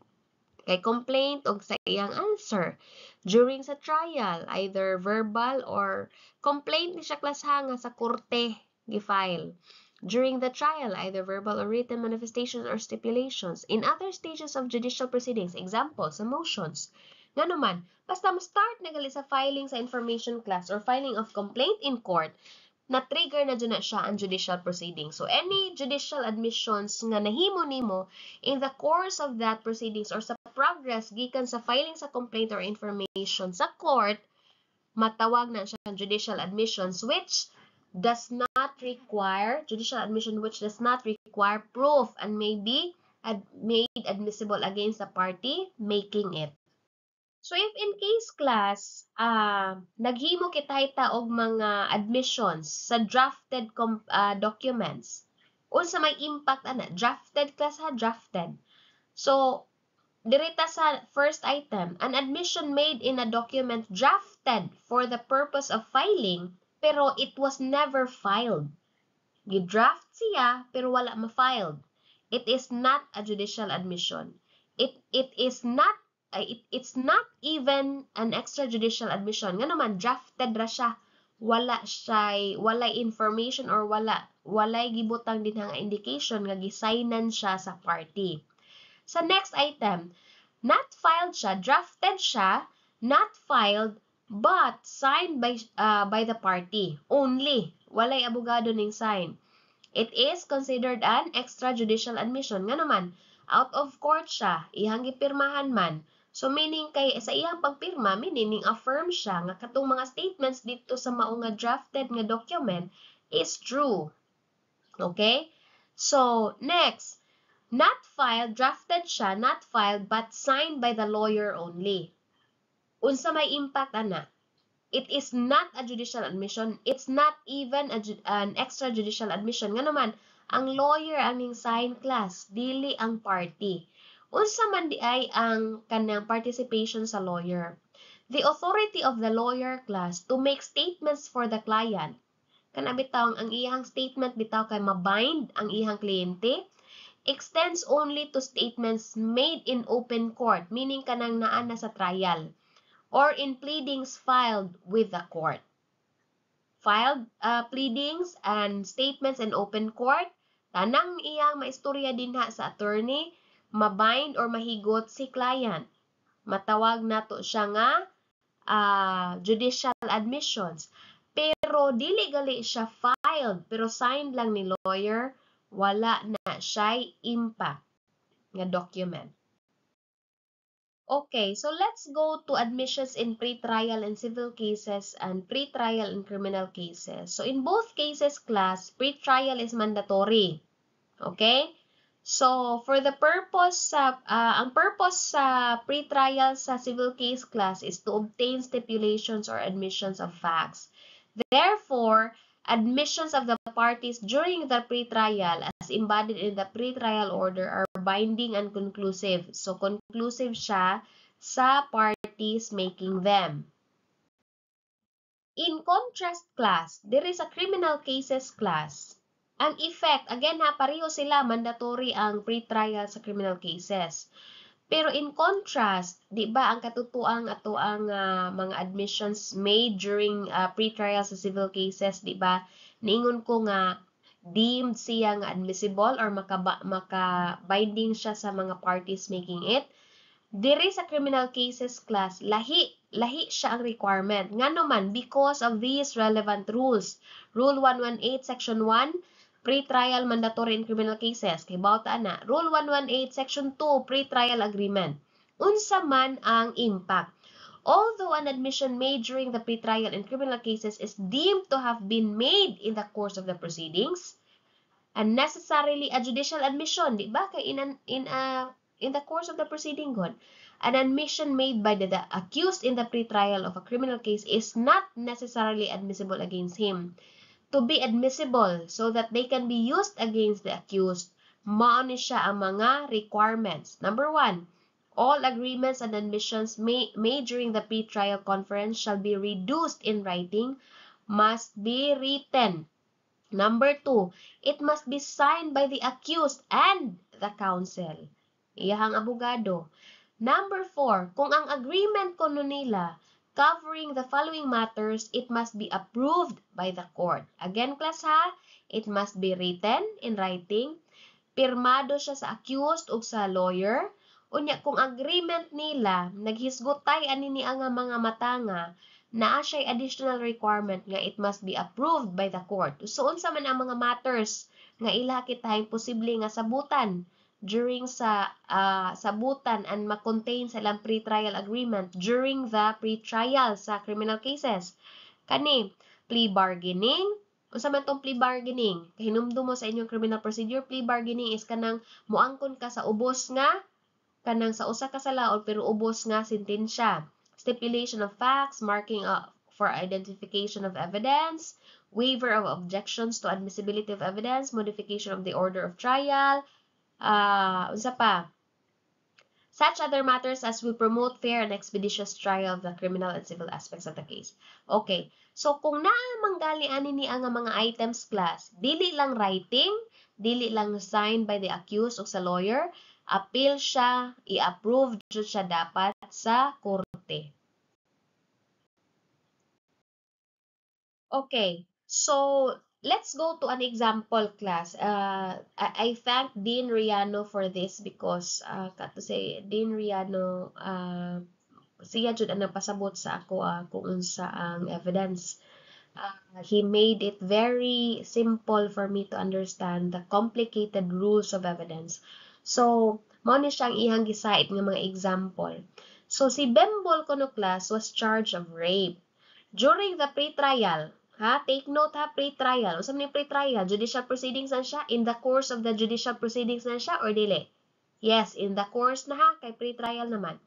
kay complaint o sa iyang answer. During sa trial, either verbal or complaint ni siya, class, nga sa korte gi-file. During the trial, either verbal or written manifestations or stipulations. In other stages of judicial proceedings, example, sa motions. Nga naman, basta mo-start na gali sa filing sa information, class, or filing of complaint in court, na-trigger na dyan na siya ang judicial proceedings. So, any judicial admissions nga nahimo nimo in the course of that proceedings or sa progress gikan sa filing sa complaint or information sa court, matawag na siya ang judicial admissions which does not require proof and may be made admissible against the party making it. So, if in case, class, naghimo kita og mga admissions sa drafted documents, unsa may impact ana? Drafted, class, drafted. So, dirita sa first item, an admission made in a document drafted for the purpose of filing, pero it was never filed. Gidraft siya, pero wala ma-filed. It is not a judicial admission. It's not even an extrajudicial admission. Nga naman, drafted ra siya. Walay information or walay gibutang din nga indication nga gisignan siya sa party. Sa next item, not filed siya, drafted siya, not filed, but signed by the party only. Walay abogado ning sign. It is considered an extrajudicial admission. Nga naman, out of court siya, ihang gipirmahan man. So, meaning kay sa iyang pagpirma, meaning affirm siya nga katong mga statements dito sa mao nga drafted nga document is true. Okay? So, next, not filed, drafted siya, not filed, but signed by the lawyer only. Unsa may impact ana? It is not a judicial admission. It's not even an extrajudicial admission. Nga naman, ang lawyer ang sign, class, dili ang party. Unsa man di ay ang kanang participation sa lawyer. The authority of the lawyer, class, to make statements for the client. Kana bitaw ang iyang statement bitaw kay mabind ang iyang kliyente, extends only to statements made in open court, meaning kanang naa na sa trial, or in pleadings filed with the court. Filed pleadings and statements in open court, tanang iyang maistorya dinha sa attorney, mabind or mahigot si client. Matawag nato siya nga judicial admissions. Pero dili gali siya filed, pero signed lang ni lawyer, wala na siya'y impact nga document. Okay, so let's go to admissions in pre-trial and civil cases and pre-trial and criminal cases. So in both cases, class, pre-trial is mandatory. Okay? So for the purpose ang purpose sa pre-trial sa civil case, class, is to obtain stipulations or admissions of facts. Therefore, admissions of the parties during the pre-trial as embodied in the pre-trial order are binding and conclusive. So, conclusive siya sa parties making them. In contrast, class, there is a criminal cases, class. Ang effect, again ha, pareho sila, mandatory ang pre-trial sa criminal cases. Pero in contrast, di ba, ang katutuang ato ang mga admissions made during pre-trial sa civil cases, di ba, niingon ko nga, deemed siya nga admissible or maka-binding siya sa mga parties making it. Diri sa criminal cases, class, lahi siya ang requirement. Nga naman, because of these relevant rules. Rule 118, Section 1, pre-trial mandatory in criminal cases. Kay bawta na. Rule 118, Section 2, pre-trial agreement. Unsa man ang impact. Although an admission made during the pre-trial in criminal cases is deemed to have been made in the course of the proceedings, and necessarily a judicial admission, di ba? Kay in the course of the proceeding, God, an admission made by the accused in the pre-trial of a criminal case is not necessarily admissible against him. To be admissible so that they can be used against the accused, mao ni siya ang mga requirements. Number 1, all agreements and admissions made during the pre-trial conference shall be reduced in writing, must be written. Number 2, it must be signed by the accused and the counsel. Iyahang abogado. Number 4, kung ang agreement kuno nila covering the following matters, it must be approved by the court. Again, class ha, it must be written in writing, pirmado siya sa accused o sa lawyer. Unya, kung agreement nila, naghisgutay ani ni ang mga matanga, naa siya'y additional requirement nga it must be approved by the court. So, unsa man ang mga matters nga ila kitahing posible nga sabutan during sa sabutan and ma-contain sa ilang pre-trial agreement during the pre-trial sa criminal cases. Kani, plea bargaining. Unsa man tong plea bargaining? Kahinumdum mo sa inyong criminal procedure, plea bargaining is kanang muangkon ka sa ubos nga, kanang sa usa ka sala pero ubos nga sentensya. Stipulation of facts, marking for identification of evidence, waiver of objections to admissibility of evidence, modification of the order of trial, unsa pa? Such other matters as will promote fair and expeditious trial of the criminal and civil aspects of the case. Okay. So, kung naamanggali ani ni ang mga items, class, dili lang writing, dili lang signed by the accused o sa lawyer, appeal siya, i-approve siya dapat sa korte. Okay. So, let's go to an example, class. I thank Dean Riano for this because, to say, Dean Riano, siya jud ang napasabot sa ako kung unsa ang evidence. He made it very simple for me to understand the complicated rules of evidence. So, mao ni siyang ihang gisait nga mga example. So, si Bembol kuno, class, was charged of rape. During the pre-trial, take note ha, pre-trial. Unsa man pre-trial? Judicial proceedings na siya? In the course of the judicial proceedings na siya or dili? Yes, in the course na ha, kay pre-trial naman.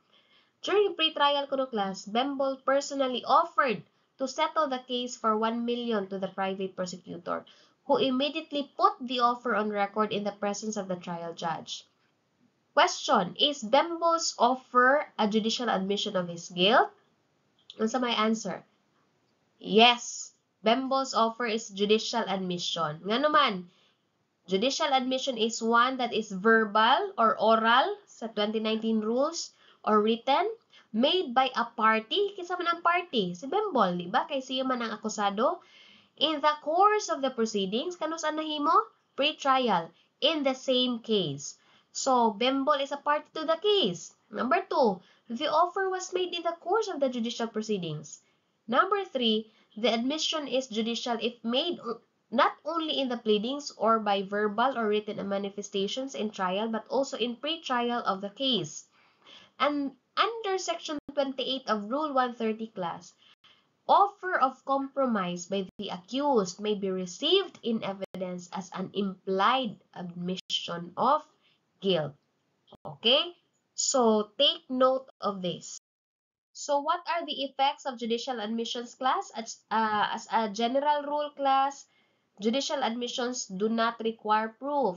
During pre-trial kuno, class, Bembol personally offered to settle the case for 1 million to the private prosecutor, who immediately put the offer on record in the presence of the trial judge. Question, is Bembol's offer a judicial admission of his guilt? Unsa may answer? Yes, Bembol's offer is judicial admission. Nga naman, judicial admission is one that is verbal or oral sa 2019 rules or written, made by a party. Kinsa man ang party? Si Bembol, di ba? Kay siya man ang akusado. In the course of the proceedings, kano saan nahimo? Pre-trial. In the same case. So, Bembol is a party to the case. Number 2, the offer was made in the course of the judicial proceedings. Number 3, the admission is judicial if made not only in the pleadings or by verbal or written manifestations in trial, but also in pre-trial of the case. And under Section 28 of Rule 130 class, offer of compromise by the accused may be received in evidence as an implied admission of guilt. Okay? So, take note of this. So, what are the effects of judicial admissions class? As a general rule class, judicial admissions do not require proof.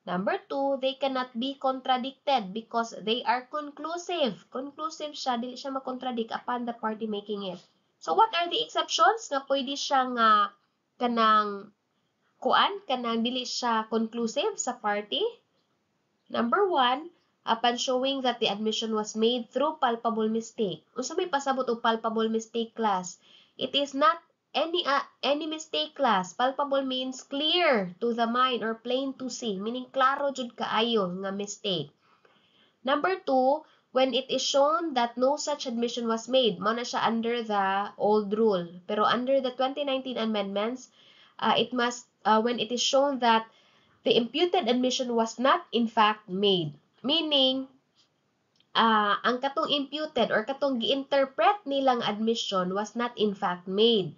Number 2, they cannot be contradicted because they are conclusive. Conclusive siya, dili siya makontradict upon the party making it. So, what are the exceptions nga pwede siya nga kanang kanang dili siya conclusive sa party? Number 1, upon showing that the admission was made through palpable mistake. Unsa may pasabot og palpable mistake class? It is not any mistake class. Palpable means clear to the mind or plain to see, meaning klaro jud kaayo nga mistake. Number 2, when it is shown that no such admission was made, mao na siya under the old rule. Pero under the 2019 amendments, when it is shown that the imputed admission was not in fact made. Meaning, ang katong imputed or katong gi-interpret nilang admission was not in fact made.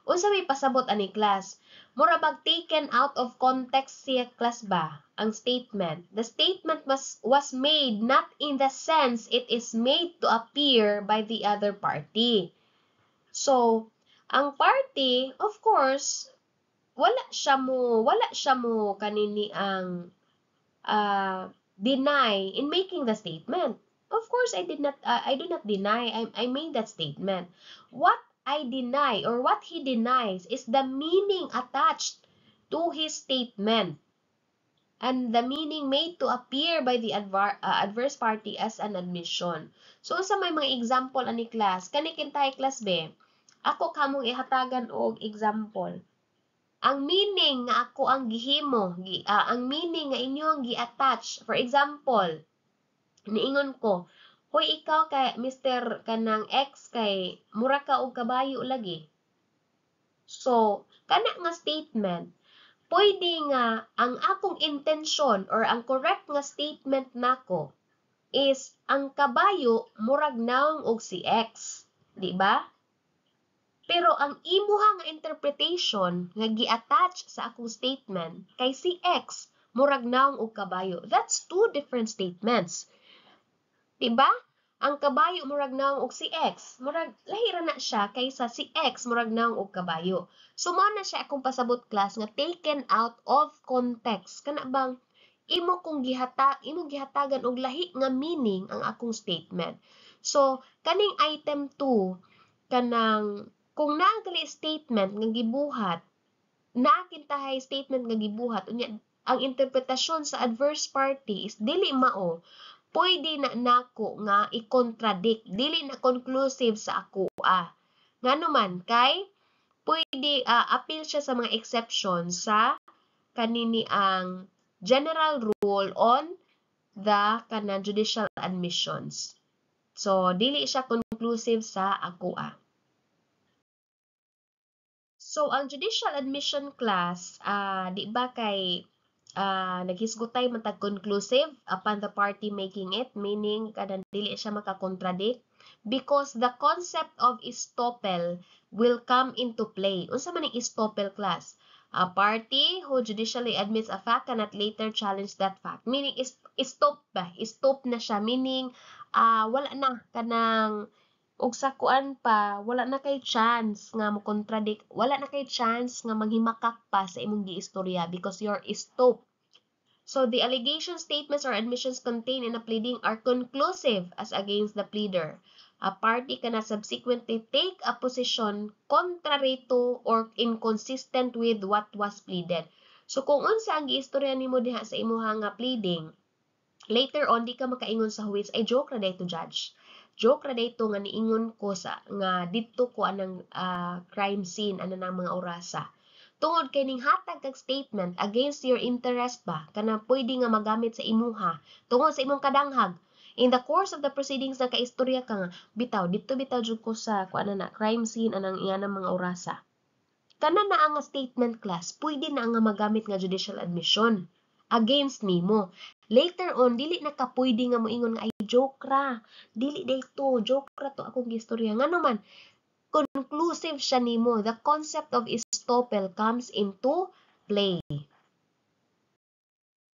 Unsa may pasabot ani class? Mura bag taken out of context siya class ba ang statement? The statement was made not in the sense it is made to appear by the other party. So, ang party, of course, wala siya mo kanini ang deny in making the statement. Of course, I do not deny. I made that statement. What I deny or what he denies is the meaning attached to his statement and the meaning made to appear by the adverse party as an admission. So, sa may mga example ani class, kanikintay class B, ako kamong ihatagan og example. Ang meaning nga ako ang gihimo, ang meaning nga inyo ang gi-attach. For example, niingon ko, hoy ikaw kay Mr. kanang X kay mura ka og kabayo lagi. So, kana nga statement, pwede nga ang akong intention or ang correct nga statement nako is ang kabayo murag naong og si X, di ba? Pero ang imuha nga interpretation nga gi-attach sa akong statement kay si X murag naong og kabayo. That's two different statements. Diba? Ang kabayo murag naong og si X, murag lahira na siya kaysa si X murag naong og kabayo. So mao na siya akong pasabot class nga taken out of context. Kana bang imo gihatagan og lahi nga meaning ang akong statement. So kaning item 2 kanang kung naagli statement nga gibuhat, naakintahay statement nga gibuhat, unya ang interpretasyon sa adverse party is dili mao, pwede na nako nga i-contradict, dili na conclusive sa ako. Ngano man kay pwede appeal siya sa mga exception sa kanini ang general rule on the kanang judicial admissions. So dili siya conclusive sa ako. So, ang judicial admission class, di ba kay naghisgutay matag conclusive upon the party making it, meaning kanang dili siya makakontradict because the concept of estoppel will come into play. Unsa man ang estoppel class? A party who judicially admits a fact cannot later challenge that fact. Meaning, stop ba? Stop na siya. Meaning, wala na kanang ug sa kuan pa wala na kay chance nga mo contradict, wala na kay chance nga maghimakak pa sa imong giistorya because you're stopped. So the allegation statements or admissions contained in a pleading are conclusive as against the pleader. A party cannot subsequently take a position contrary to or inconsistent with what was pleaded. So kung unsa ang giistorya nimo diha sa imong nga pleading, later on di ka makaingon sa huwis ay joke ra dayto judge. Joke ra dayto nga niingon ko sa nga didto ko anang crime scene ana nang mga orasa. Tungod kay ning hatag kag statement against your interest ba kana pwede nga magamit sa imuha tungod sa imong kadanghag. In the course of the proceedings nakaistorya ka nga bitaw didto bitaw jud ko sa kuan na crime scene anang iyanang mga orasa. kana na nga statement class, pwede na nga magamit nga judicial admission against nimo. Later on, dili na ka pwede nga moingon nga ay joke ra. Dili dayto, joke ra to akong gistorya. Ngano man, conclusive siya nimo. The concept of estoppel comes into play.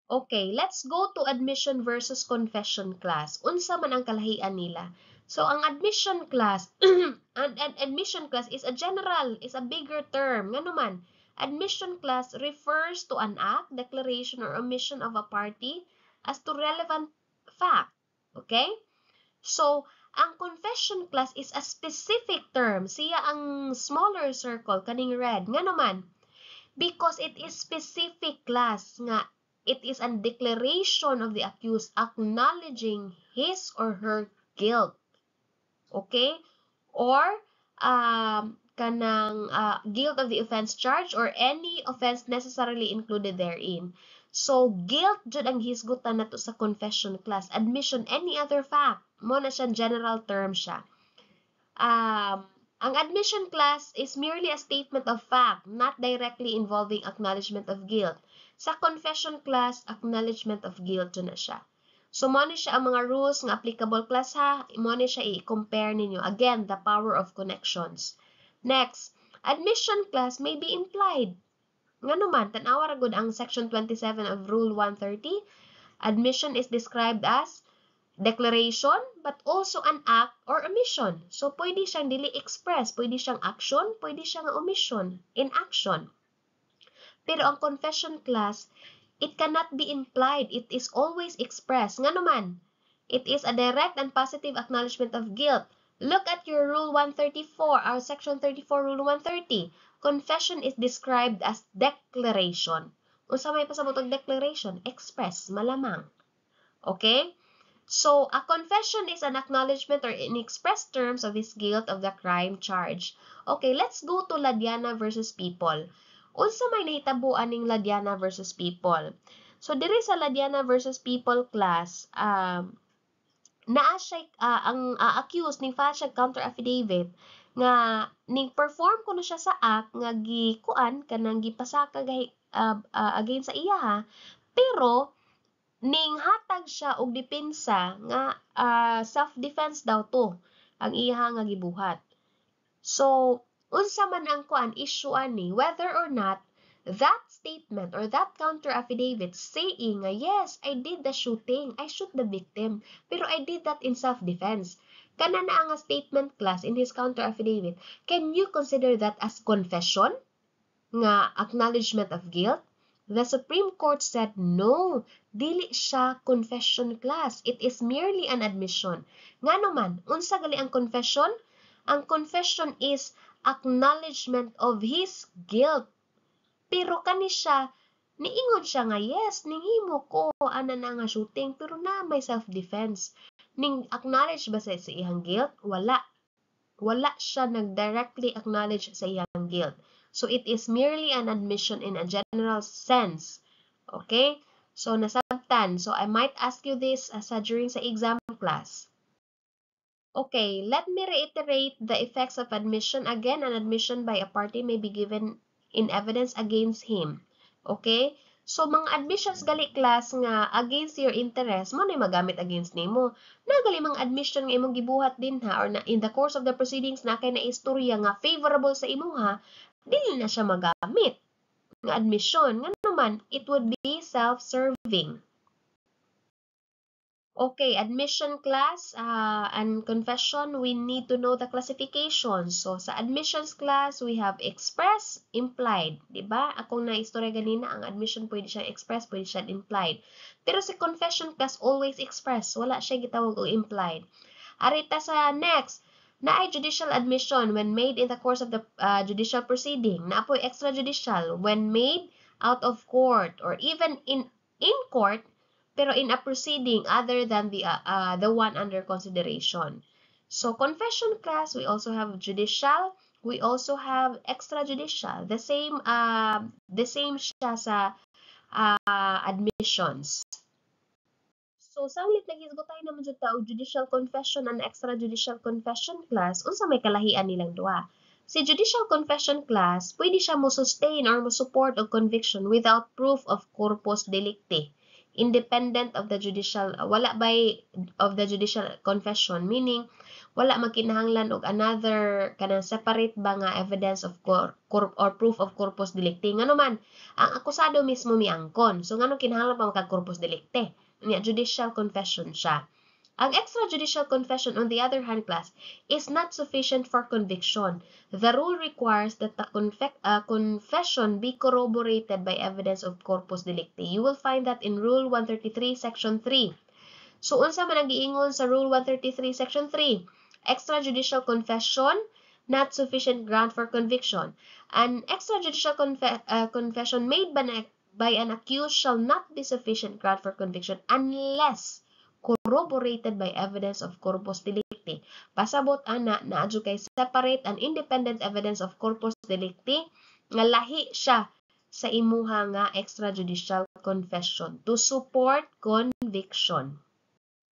Okay, let's go to admission versus confession class. Unsa man ang kalahian nila? So, ang admission class, admission class is a general, is a bigger term. Nga naman, admission class refers to an act, declaration, or omission of a party as to relevant fact. Okay? So, ang confession class is a specific term. Siya ang smaller circle, kaning red. Nga naman, because it is specific class nga, it is a declaration of the accused acknowledging his or her guilt. Okay? Or kanang guilt of the offense charged or any offense necessarily included therein. So, guilt jud ang hisgutan nato sa confession class. Admission, any other fact. Mo na siya general term siya. Ang admission class is merely a statement of fact, not directly involving acknowledgement of guilt. Sa confession class, acknowledgement of guilt na siya. So, mo ni siya ang mga rules nga applicable class ha. Mo ni siya i-compare ninyo. Again, the power of connections. Next, admission class may be implied. Nga naman, tanawa ra gud ang section 27 of Rule 130. Admission is described as declaration, but also an act or omission. So, pwede siyang dili express, pwede siyang action, pwede siyang omission, inaction. Pero ang confession class, it cannot be implied. It is always expressed. Nga naman, it is a direct and positive acknowledgement of guilt. Look at your Rule 134, our Section 34, Rule 130. Confession is described as declaration. Unsa may pasabot og declaration? Express, malamang. Okay? So, a confession is an acknowledgement or in express terms of his guilt of the crime charged. Okay, let's go to Ladiana versus People. Unsa may nahitabuan ning Ladiana versus People? So, diri sa Ladiana versus People class, naa siya, ang accused ning file siya counter affidavit nga ning perform kuno siya sa act nga gikuan kanang gipasaka against sa iya ha. Pero ning hatag siya og depensa nga self-defense daw to ang iya nga gibuhat. So, unsa man ang kuan issue ani, whether or not that statement or that counter affidavit saying nga yes, I did the shooting, I shoot the victim, pero I did that in self-defense. Kana na ang statement class in his counter affidavit, can you consider that as confession nga acknowledgement of guilt? The Supreme Court said no, dili siya confession class. It is merely an admission. Nga naman, unsa gali ang confession? Ang confession is acknowledgement of his guilt. Pero kani siya, niingon siya nga, yes, ninghimo ko, ana na nga shooting, pero na may self-defense. Ning acknowledge ba sa iyang guilt? Wala. Wala siya nag-directly acknowledge sa iyang guilt. So, it is merely an admission in a general sense. Okay? So, nasabtan. So, I might ask you this during sa exam class. Okay, let me reiterate the effects of admission. Again, an admission by a party may be given in evidence against him. Okay? So, mga admissions gali class nga against your interest, mo na magamit against nimo. Nagali mga admission nga imong gibuhat din ha, or na, in the course of the proceedings na kay na istorya nga favorable sa imo ha, dili na siya magamit ng admission. Nga naman, it would be self-serving. Okay, admission class and confession, we need to know the classification. So, sa admissions class, we have express, implied. Diba? Akong na-istorya ganina, ang admission pwede siya express, pwede siya implied. Pero sa confession class, always express. Wala siya gitawag o implied. Arita sa next, naay judicial admission when made in the course of the judicial proceeding. Naapoy extrajudicial when made out of court or even in court, pero in a proceeding other than the one under consideration. So, confession class, we also have judicial, we also have extrajudicial. The same siya sa admissions. So, sanglit naghisgot tayo naman dyan tao, judicial confession and extrajudicial confession class, unsa may kalahian nilang duha. Si judicial confession class, pwede siya mo sustain or mo support og conviction without proof of corpus delicti, independent of the judicial confession, meaning wala magkinahanglan og another kanang separate ba nga evidence of or proof of corpus delicti. Ngano man ang akusado mismo miangkon, so ngano kinahanglan pa magka corpus delicti, nya judicial confession siya. Ang extrajudicial confession, on the other hand, class, is not sufficient for conviction. The rule requires that the confession be corroborated by evidence of corpus delicti. You will find that in Rule 133, Section 3. So, unsa man ang giingon sa Rule 133, Section 3? Extrajudicial confession, not sufficient ground for conviction. An extrajudicial confession made by an accused shall not be sufficient ground for conviction unless corroborated by evidence of corpus delicti. Pasabot ana na adyo kay separate and independent evidence of corpus delicti nga lahi siya sa imuha nga extrajudicial confession to support conviction.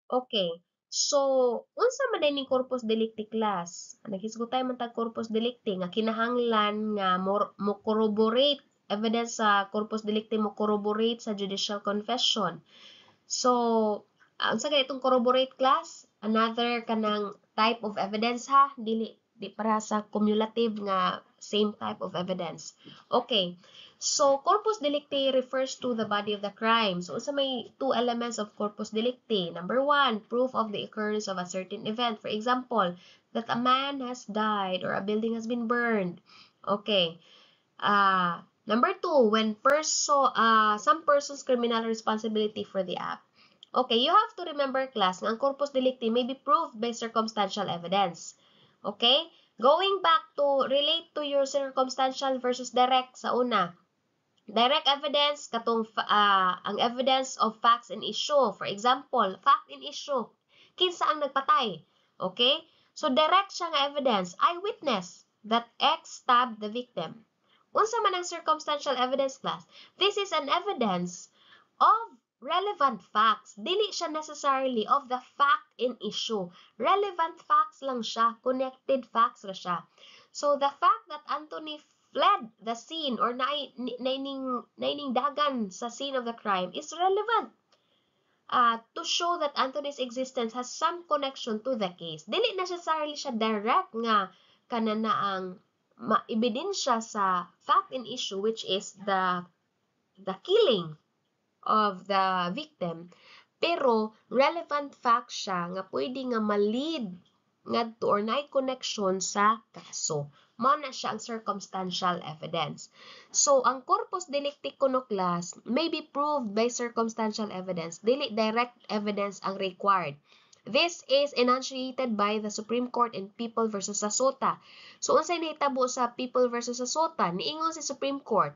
Okay. So, unsa man ni corpus delicti class? Naghisgotay man tag corpus delicti nga kinahanglan nga mo corroborate evidence sa corpus delicti mo corroborate sa judicial confession. So, unsa kay itong corroborate class? Another kanang type of evidence ha, di para sa cumulative nga same type of evidence. Okay. So, corpus delicti refers to the body of the crime. So, unsa may two elements of corpus delicti? Number 1, proof of the occurrence of a certain event. For example, that a man has died or a building has been burned. Okay. Number 2, when some person's criminal responsibility for the act. Okay, you have to remember, class, na ang corpus delicti may be proved by circumstantial evidence. Okay? Going back to relate to your circumstantial versus direct sa una. Direct evidence, katong ang evidence of facts in issue. For example, fact in issue, kinsa ang nagpatay. Okay? So, direct siya nga evidence, eyewitness that X stabbed the victim. Unsa man ang circumstantial evidence, class? This is an evidence of relevant facts. Dili siya necessarily of the fact in issue. Relevant facts lang siya. Connected facts ra siya. So, the fact that Anthony fled the scene or naining dagan sa scene of the crime is relevant to show that Anthony's existence has some connection to the case. Dili necessarily siya direct nga kanana ang ebidensya sa fact in issue, which is the killing of the victim, pero relevant fact siya nga pwede nga ma-lead ngadto or naay connection sa kaso. Mao na siya ang circumstantial evidence. So, ang corpus delicti kuno, class, may be proved by circumstantial evidence. Dili direct evidence ang required. This is enunciated by the Supreme Court in People v. Sasota. So, unsay nahitabo sa People v. Sasota? Niingon si Supreme Court,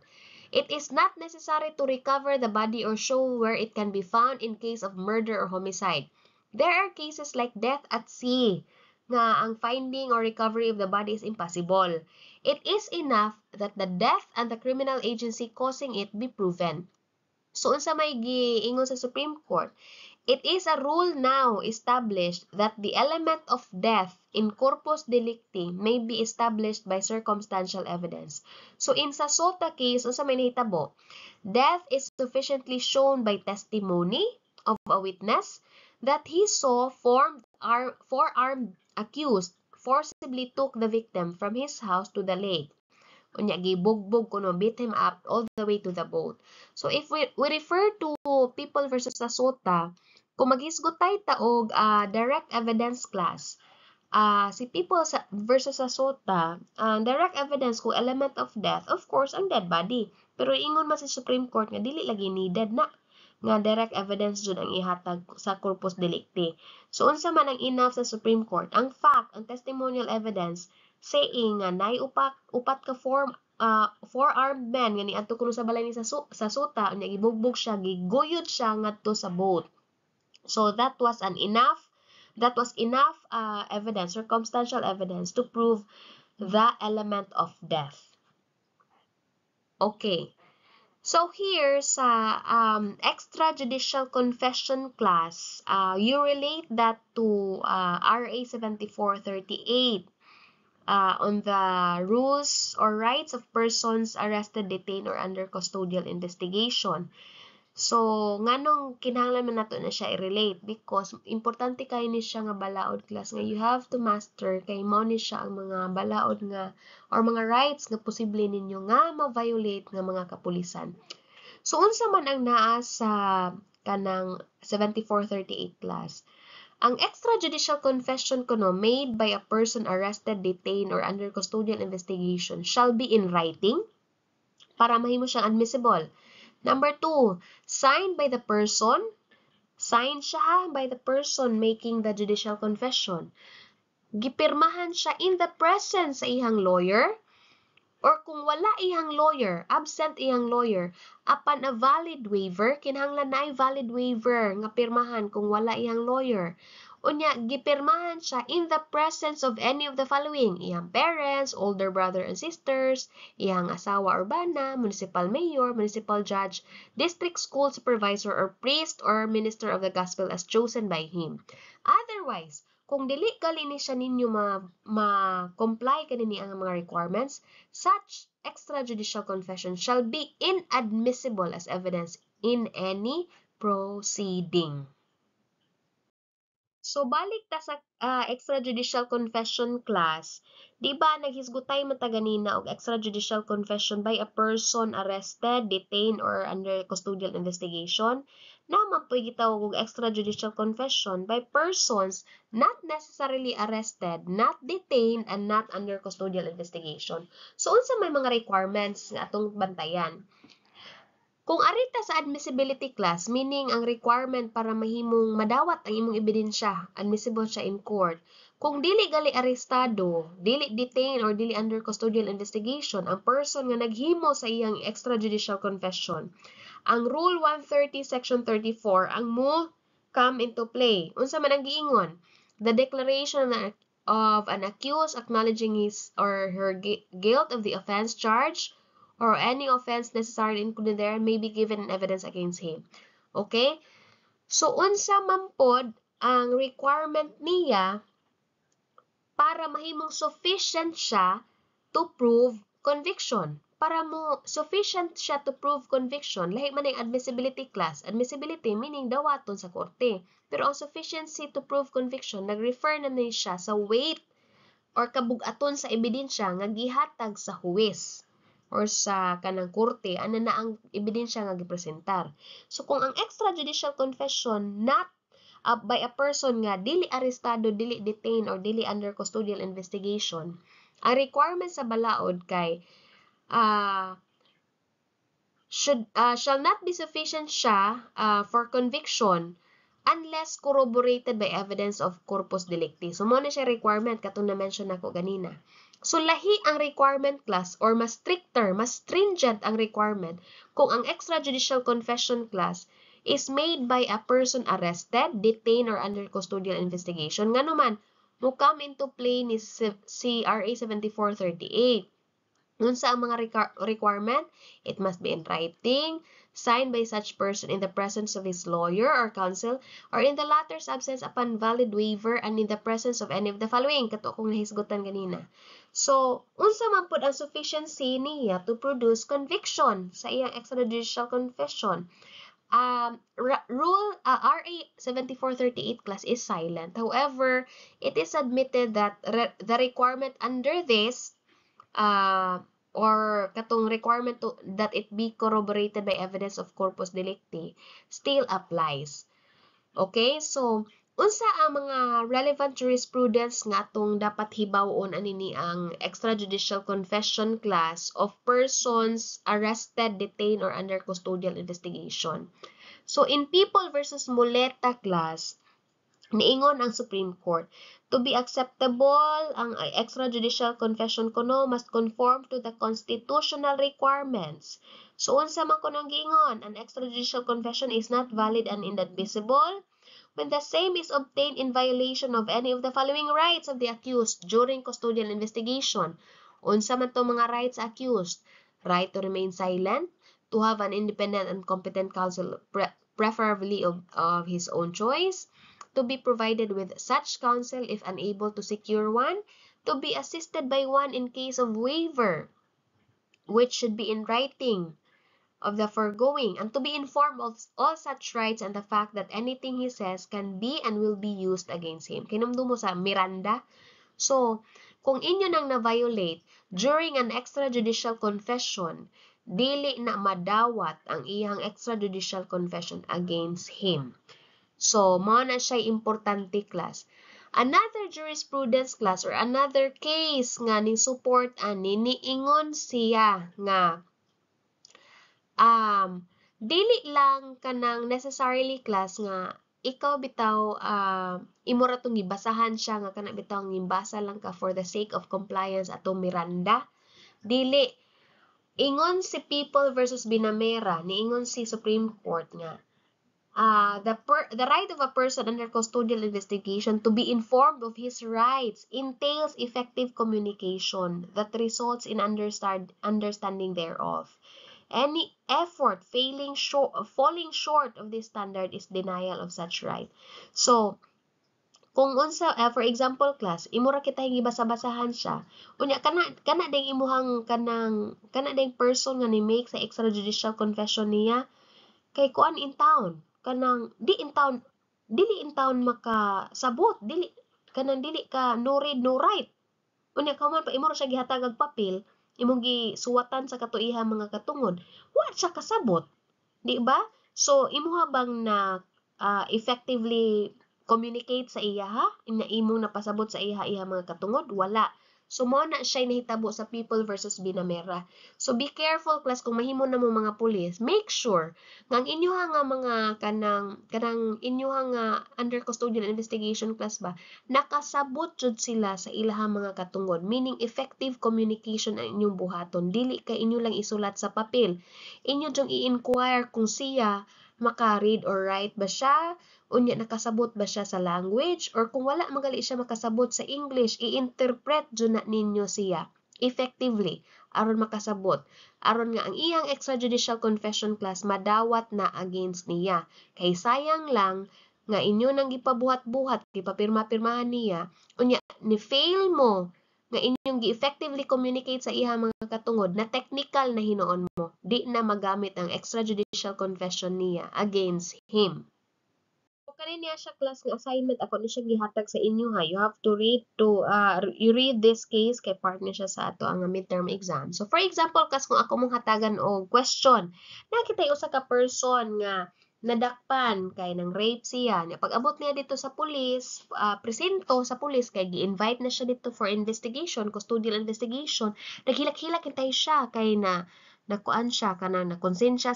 it is not necessary to recover the body or show where it can be found in case of murder or homicide. There are cases like death at sea, nga ang finding or recovery of the body is impossible. It is enough that the death and the criminal agency causing it be proven. So, unsa may giingon sa Supreme Court? It is a rule now established that the element of death in corpus delicti may be established by circumstantial evidence. So, in Sasota case, unsa may nahitabo? Death is sufficiently shown by testimony of a witness that he saw four-armed accused forcibly took the victim from his house to the lake. Unya, gibugbog kuno, beat him up all the way to the boat. So, if we refer to People versus Sasota, kung maghisgotay ta og direct evidence, class, si People versus Sasota, direct evidence kung element of death, of course, ang dead body. Pero ingon man sa Supreme Court nga dili lagi needed na nga direct evidence jud ang ihatag sa corpus delicti. So, unsa man ang enough sa Supreme Court? Ang fact, ang testimonial evidence, saying nga nay upat ka four-armed men nga niadto kuno sa balay ni Sasota, unya gibugbog siya, giguyod siya ngadto sa boat. So, that was enough evidence, circumstantial evidence to prove the element of death. Okay. So, here sa extrajudicial confession class, you relate that to RA 7438. on the rules or rights of persons arrested, detained, or under custodial investigation. So, nganong kinahanglan man nato na siya i-relate because importante kayo ni siya nga balaod class nga you have to master kay mao ni siya ang mga balaod nga or mga rights nga posible ninyo nga ma-violate nga mga kapulisan. So, unsa man ang naa sa kanang 7438 class? Ang extrajudicial confession kuno made by a person arrested, detained, or under custodial investigation shall be in writing para mahimo siyang admissible. Number 2, signed by the person. Signed siya by the person making the judicial confession. Gipirmahan siya in the presence sa ihang lawyer. Or kung wala ihang lawyer, absent ihang lawyer, upon a valid waiver, kinahanglan na ay valid waiver nga pirmahan kung wala ihang lawyer. Unya, gipirmahan siya in the presence of any of the following: iyang parents, older brother and sisters, iyang asawa or bana, municipal mayor, municipal judge, district school supervisor, or priest or minister of the gospel as chosen by him. Otherwise, kung dili gali ni siya ninyo ma-comply kanini ang mga requirements, such extrajudicial confession shall be inadmissible as evidence in any proceeding. So, balik ta sa extrajudicial confession class, di ba naghisgutay man ta ganina og extrajudicial confession by a person arrested, detained, or under custodial investigation? Naman po gitawag og extrajudicial confession by persons not necessarily arrested, not detained, and not under custodial investigation. So, unsa may mga requirements nga atong bantayan? Kung arita sa admissibility class, meaning ang requirement para mahimong madawat ang imong ebidensya, admissible siya in court. Kung dili gali arestado, dili detained, or dili under custodial investigation, ang person nga naghimo sa iyang extrajudicial confession, ang Rule 130, Section 34, ang mo come into play. Unsa man ang giingon? The declaration of an accused acknowledging his or her guilt of the offense charged, or any offense necessarily included there may be given in evidence against him. Okay? So, unsa man pod ang requirement niya para mahimong sufficient siya to prove conviction. Para mo sufficient siya to prove conviction, lahi man ang admissibility class. Admissibility meaning dawaton sa korte. Pero ang sufficiency to prove conviction, nag-refer na siya sa weight or kabug-aton sa ebidensya nga gihatag sa huwes or sa kanang korte, ano na ang ebidensya nga gipresentar. So, kung ang extrajudicial confession not by a person nga dili arestado, dili detained, or dili under custodial investigation, ang requirement sa balaod kay shall not be sufficient siya for conviction unless corroborated by evidence of corpus delicti. So, mo na siya requirement, katong na-mention ako ganina. So, lahi ang requirement class or mas stricter, mas stringent ang requirement kung ang extrajudicial confession class is made by a person arrested, detained, or under custodial investigation. Nga naman, mo come into play ni CRA 7438. Unsa ang mga requirement? It must be in writing, signed by such person in the presence of his lawyer or counsel, or in the latter's absence upon valid waiver, and in the presence of any of the following. Kato kung nahisgutan ganina. So, unsa man pud ang sufficiency niya to produce conviction sa iyang extrajudicial confession? RA 7438 class is silent. However, it is admitted that the requirement under this or katong requirement that it be corroborated by evidence of corpus delicti still applies. Okay? So, unsa ang mga relevant jurisprudence nga atong dapat hibawon anini ang extrajudicial confession class of persons arrested, detained, or under custodial investigation? So, in People versus Muleta class, niingon ang Supreme Court, to be acceptable, ang extrajudicial confession kuno must conform to the constitutional requirements. So, unsa man kunong giingon, an extrajudicial confession is not valid and inadmissible when the same is obtained in violation of any of the following rights of the accused during custodial investigation. Unsa man to mga rights accused? Right to remain silent, to have an independent and competent counsel, preferably of his own choice, to be provided with such counsel if unable to secure one, to be assisted by one in case of waiver, which should be in writing of the foregoing, and to be informed of all such rights and the fact that anything he says can be and will be used against him. Kinumdum mo sa Miranda. So, kung inyo nang na-violate during an extrajudicial confession, dili na madawat ang iyang extrajudicial confession against him. So, mao na siya importante class. Another jurisprudence class or another case nga ning support ani niingon siya nga dili lang kanang necessarily class nga ikaw bitaw imo ra tong gibasahan siya nga kana bitaw gimbasa lang ka for the sake of compliance atong Miranda. Dili, ingon si People versus Binamera, niingon si Supreme Court nga the right of a person under custodial investigation to be informed of his rights entails effective communication that results in understanding thereof. Any effort falling short of this standard is denial of such right. So, kung unsa for example class, imo ra kita gibasa-basahan siya. Unya kana ding imuhang kana ding person nga ni make sa extrajudicial confession niya kay kuan in town. Kanang dili in town makasabot, dili ka no read no write. Unya kauman pa imo ra siya gihatag og papel, imong gisuwatan sa katuihang mga katungod, wa siya kasabot, di ba? So imuha bang na effectively communicate sa iya ha? Na imong napasabot sa iya mga katungod? Wala. So mo na siya nahitabo sa People versus Binamera. So be careful class kung mahimo na mo mga pulis. Make sure nga ang inyoha nga mga kanang inyoha nga under custodial investigation class ba nakasabot jud sila sa ilahang mga katungod, meaning effective communication ang inyong buhaton. Dili kay inyo lang isulat sa papel. Inyo jung i-inquire kung siya maka-read or write ba siya, unya nakasabot ba siya sa language, or kung wala magali siya makasabot sa English, i-interpret jud na ninyo siya effectively aron makasabot, aron nga ang iyang extrajudicial confession class madawat na against niya. Kay sayang lang nga inyo nang gipabuhat-buhat, gipapirma-pirmahan niya, unya ni fail mo nga inyong gi-effectively communicate sa iya mga katungod na technical na hinuon mo, di na magamit ang extrajudicial confession niya against him. So kani niya siya class nga assignment ako ni siya gihatag sa inyo ha. You have to you read this case kay part niya siya sa ato ang midterm exam. So for example, kas kung ako mong hatagan og question, nakita usa ka person nga nadakpan kay nang rape siya. Pag abot niya dito sa pulis, presento sa pulis kay gi-invite na siya dito for investigation, custodial investigation. Naghilak-hilak hintay siya kay nakuan siya kanang nakonsensya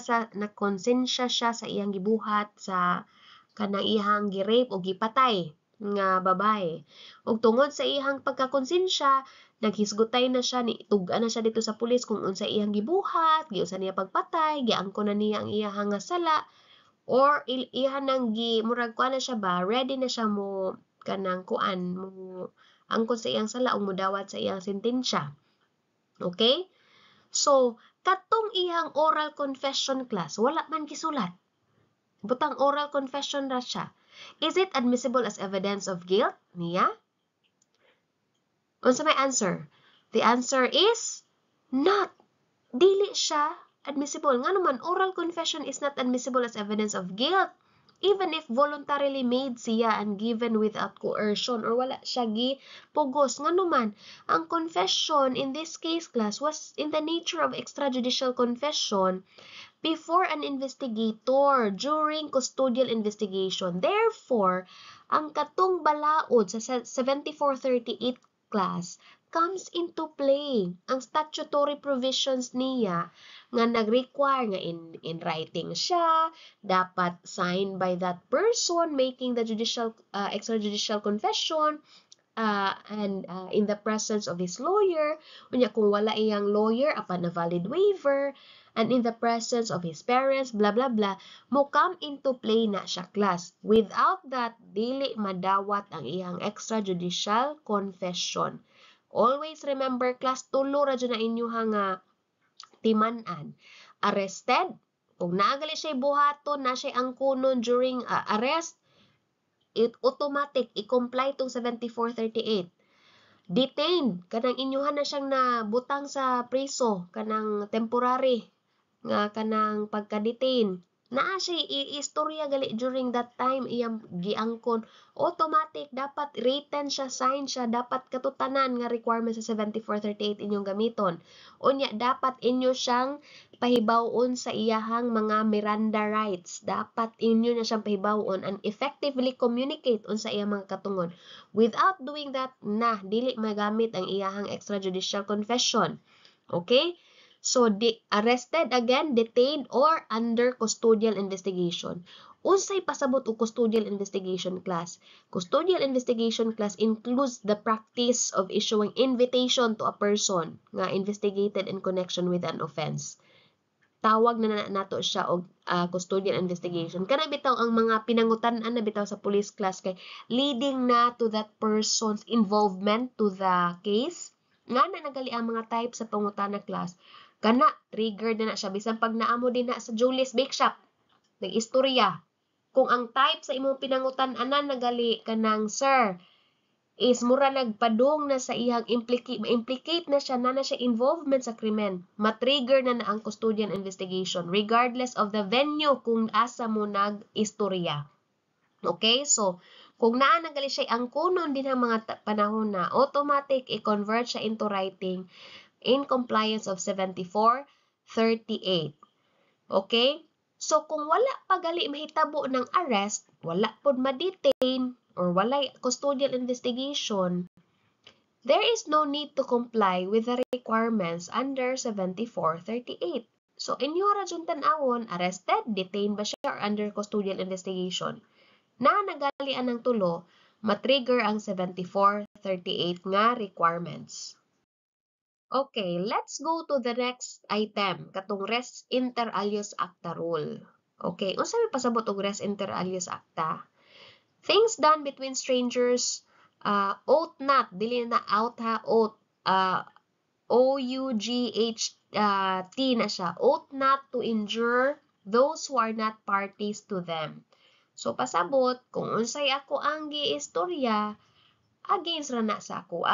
siya sa iyang gibuhat sa kanang iyang gi-rape o gipatay nga babae. Ug tungod sa iyang pagkakonsensya, naghisgotay na siya, tug-an na siya dito sa pulis kung unsa iyang gibuhat, giunsa niya pagpatay, giangko na niya ang iyang nga sala, or iha nang murag kuan na siya ba, ready na siya mo kanang kuan mo angkon sa iyang sala o mudawat sa iyang sentensya. Okay? So, katong iyang oral confession class, wala man gisulat. Butang oral confession ra siya. Is it admissible as evidence of guilt niya? Unsa may answer? The answer is not. Dili siya admissible. Nga naman, oral confession is not admissible as evidence of guilt, even if voluntarily made siya and given without coercion or wala siya gipugos. Nga naman, ang confession in this case class was in the nature of extrajudicial confession before an investigator during custodial investigation. Therefore, ang katong balaod sa 7438 class comes into play. Ang statutory provisions niya nga nag-require nga in writing siya, dapat signed by that person making the extrajudicial confession, and in the presence of his lawyer. Unya kung wala iyang lawyer, apan na valid waiver, and in the presence of his parents, blah blah blah, mo come into play na siya class. Without that, dili madawat ang iyang extrajudicial confession. Always remember class, tulo ra dyan na inyuha nga timanan. Arrested, kung naagali siya buhaton, na siya angkunon during arrest, it automatic, i-comply tong 7438. detained, kanang inyuhan na siyang nabutang sa preso, kanang temporary, nga kanang pagka-detain. Naa siya istorya gali during that time iyang giangkon. Automatic dapat written siya, sign siya, dapat katutanan nga requirement sa 7438 inyong gamiton. Unya dapat inyo siyang pahibawon sa iyahang mga Miranda rights. Dapat inyo na siyang pahibawon and effectively communicate unsa iyang mga katungon. Without doing that, dili magamit ang iyahang extrajudicial confession. Okay? So, arrested again, detained, or under custodial investigation. Unsay pasabot o custodial investigation class? Custodial investigation class includes the practice of issuing invitation to a person nga investigated in connection with an offense. Tawag na nato siya og custodial investigation. Kana bitaw ang mga pinangutan-an na bitaw sa police class kay leading na to that person's involvement to the case. Nga na nagali ang mga type sa pangutana class. Kana triggered na siya bisan pag naamo din na sa Julie's Bake Shop. Nag-istorya. Kung ang type sa imong pinangutan-anan nagali kanang sir is mura nagpadung na sa iyang implicate na siya na siya involvement sa krimen, matrigger na ang custodial investigation regardless of the venue kung asa mo nag-istorya. Okay? So, kung naa nagali siya ang kunon din ang mga panahon na automatic i-convert siya into writing in compliance of 7438. Okay? So, kung wala pa gali mahitabo ng arrest, wala pod ma-detain, or walay custodial investigation, there is no need to comply with the requirements under 7438. So, inyo ra jud tan-awon, arrested, detained ba siya, or under custodial investigation? Nagalian ng tulo, matrigger ang 7438 nga requirements. Okay, let's go to the next item, katong res inter alios acta rule. Okay, unsa may pasabot og res inter alios acta? Things done between strangers, ought not, dili na out ha, ought, O-U-G-H-T na siya, ought not to injure those who are not parties to them. So, pasabot, kung unsay ako ang giistorya, against ra na sa ako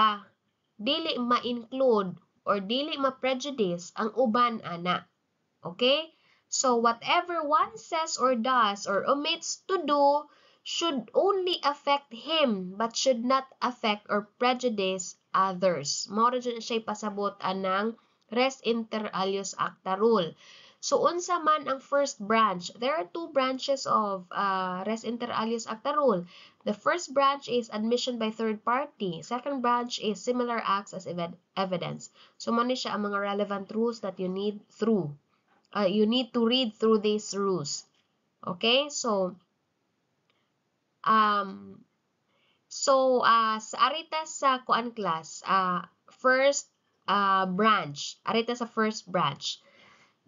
dili ma-include or dili ma-prejudice ang uban ana. Okay? So, whatever one says or does or omits to do should only affect him but should not affect or prejudice others. Mao jud siya pasabot anang res inter alios acta rule. So, unsa man ang first branch? There are two branches of res inter alios acta rule. The first branch is admission by third party. Second branch is similar acts as evidence. So, mano siya ang mga relevant rules that you need you need to read through these rules. Okay? So, sa arita sa kuan class, first branch, arita sa first branch.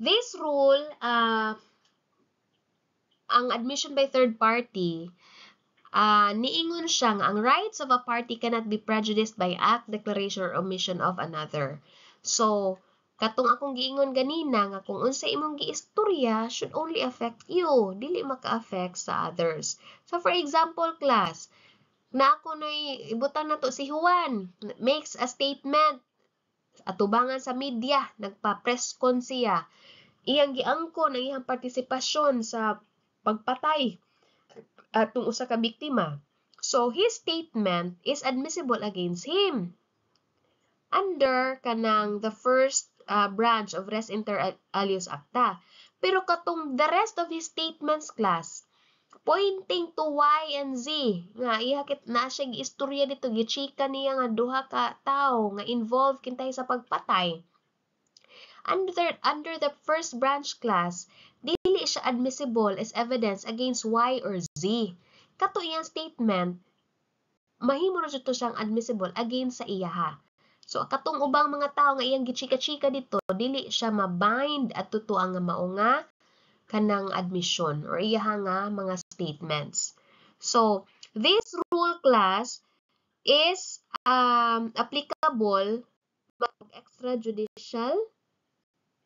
This rule, ang admission by third party, niingon siya nga ang rights of a party cannot be prejudiced by act, declaration, or omission of another. So, katong akong giingon ganina nga kung unsa imong giistorya should only affect you, dili maka-affect sa others. So, for example, class, na ako na'y ibutang na to si Juan, makes a statement, atubangan sa media, nagpa-press con siya, iyang giangkon ang iyang partisipasyon sa pagpatay atong usa ka biktima. So, his statement is admissible against him under kanang the first branch of res inter alios acta. Pero katong the rest of his statements class, pointing to Y and Z, nga ihakit na siya giistorya dito, gichika niya nga duha ka tao nga involved kintay sa pagpatay. Under the first branch class, dili siya admissible as evidence against Y or Z. Kato iyang statement, mahimo ra jud to siyang admissible against sa iyaha. So, katong ubang mga tao nga iyang gichika-chika dito, dili siya mabind at tutuang nga mao nga kanang admission or iyaha nga mga statements. So, this rule class is applicable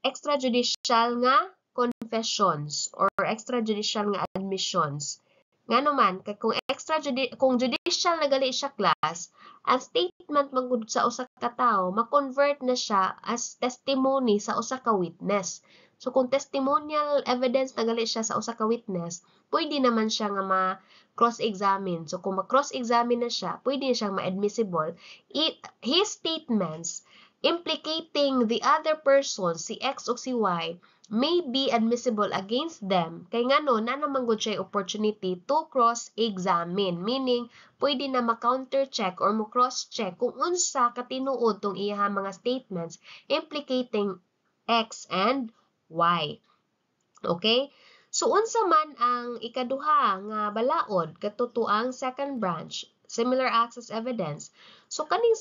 extrajudicial nga confessions or extrajudicial nga admissions Ngano man kay kung judicial na gali siya class, ang statement magud sa usa ka tawo ma-convert na siya as testimony sa usa ka witness. So kung testimonial evidence na gali siya sa usa ka witness, pwede naman siya nga ma-cross-examine. So kung ma-cross-examine na siya, pwede siyang ma-admissible. His statements implicating the other person, si X o si Y, may be admissible against them. Kay ngano na naman gud siya opportunity to cross-examine. Meaning, pwede na ma-counter-check or mo-cross-check kung unsa katinuod tong iyahang mga statements implicating X and Y. Okay? So, unsa man ang ikaduha nga balaod katuto ang second branch, similar acts as evidence. So, kaning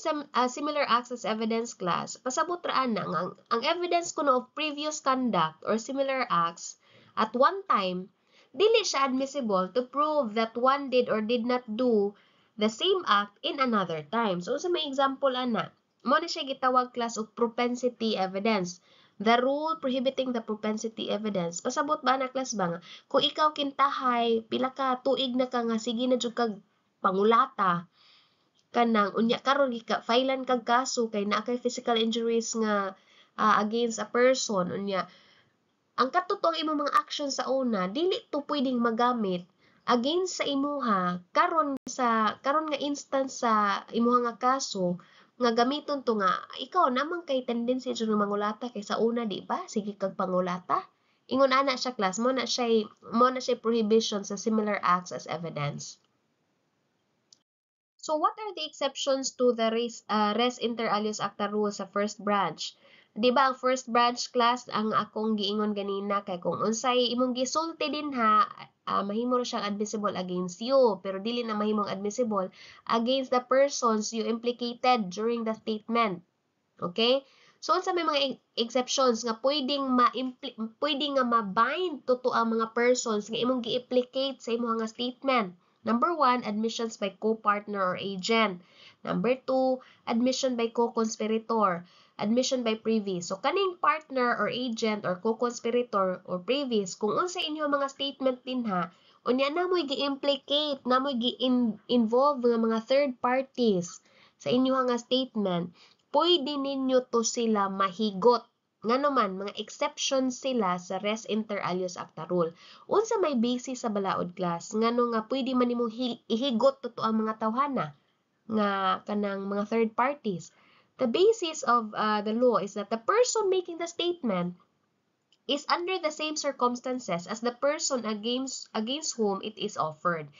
similar acts as evidence class, pasabot ra na ang evidence kuno of previous conduct or similar acts at one time, dili siya admissible to prove that one did or did not do the same act in another time. So, sa may example ana, mo na siya gitawag class of propensity evidence. The rule prohibiting the propensity evidence. Pasabot ba na class ba nga? Kung ikaw kintahay, pila ka tuig na ka nga, sige na jud kag pangulata, kanang, unya karon filean kag kaso, kay na kay physical injuries nga against a person, unya, ang katotong imong mga action sa una, dili to pwedeng magamit against sa imuha, karon nga instance sa imuha nga kaso, nga gamiton to nga ikaw namang kay tendency jud mangulata kay sa una di ba sige kag pangulata ingon ana siya class mo na siya prohibition sa similar acts as evidence. So what are the exceptions to the res inter alios acta rule sa first branch? Di ba ang first branch class ang akong giingon ganina kay kung unsay imong gisulti din ha, mahimo siyang admissible against you pero dili na mahimong admissible against the persons you implicated during the statement. Okay? So unsa may mga exceptions nga pwedeng nga ma-bind totoo ang mga persons nga imong gi-implicate sa imong nga statement. Number 1, admissions by co-partner or agent. Number 2, admission by co-conspirator. Admission by previous. So, kaning partner or agent or co-conspirator or previous, kung unsa inyo mga statement din ha, unya na mo'y gi-implicate, na mo'y gi-involve nga mga third parties sa inyo nga statement, pwede ninyo to sila mahigot. Ngano man, mga exceptions sila sa res inter alios acta rule. Unsa may basis sa balaod class, ngano nga pwede man nimong ihigot totoo ang mga tawhana nga kanang mga third parties. The basis of the law is that the person making the statement is under the same circumstances as the person against whom it is offered.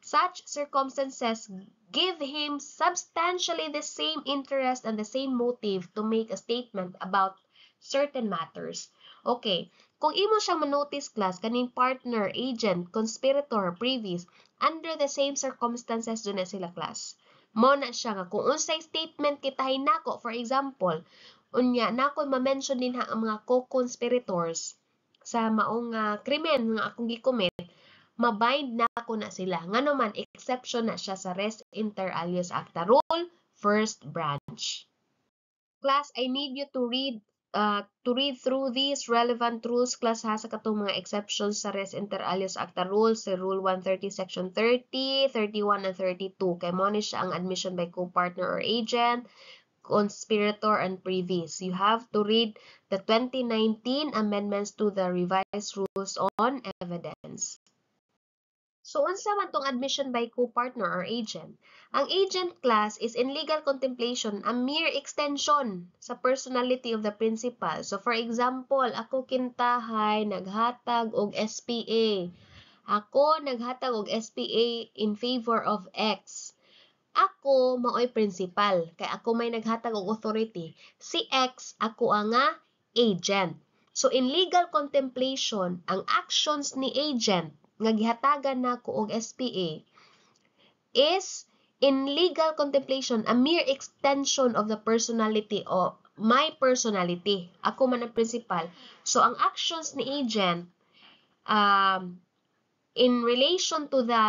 Such circumstances give him substantially the same interest and the same motive to make a statement about certain matters. Okay, kung imo siyang manotice class, kaning partner, agent, conspirator, previous, under the same circumstances doon na sila class. Mo na siya nga, kung unsay statement kitahin nako, for example, unya, nako ma-mention din ha ang mga co-conspirators sa maong krimen nga akong gikomit, mabind na ako na sila. Nga naman, exception na siya sa res inter alios acta rule, first branch. Class, I need you to read through these relevant rules, class ha, sa katong mga exceptions sa res inter alios acta rule, sa rule 130 section 30, 31, and 32. Kay mo ni siya ang admission by co-partner or agent, conspirator, and previous. You have to read the 2019 amendments to the revised rules on evidence. So, unsa man tong admission by co-partner or agent? Ang agent class is in legal contemplation a mere extension sa personality of the principal. So, for example, ako kintahay naghatag og SPA. Ako naghatag og SPA in favor of X. Ako maoy principal, kay ako may naghatag og authority. Si X, ako ang agent. So, in legal contemplation, ang actions ni agent nga gihatagan nako og SPA is in legal contemplation a mere extension of the personality of my personality. Ako man ang principal. So, ang actions ni agent in relation to the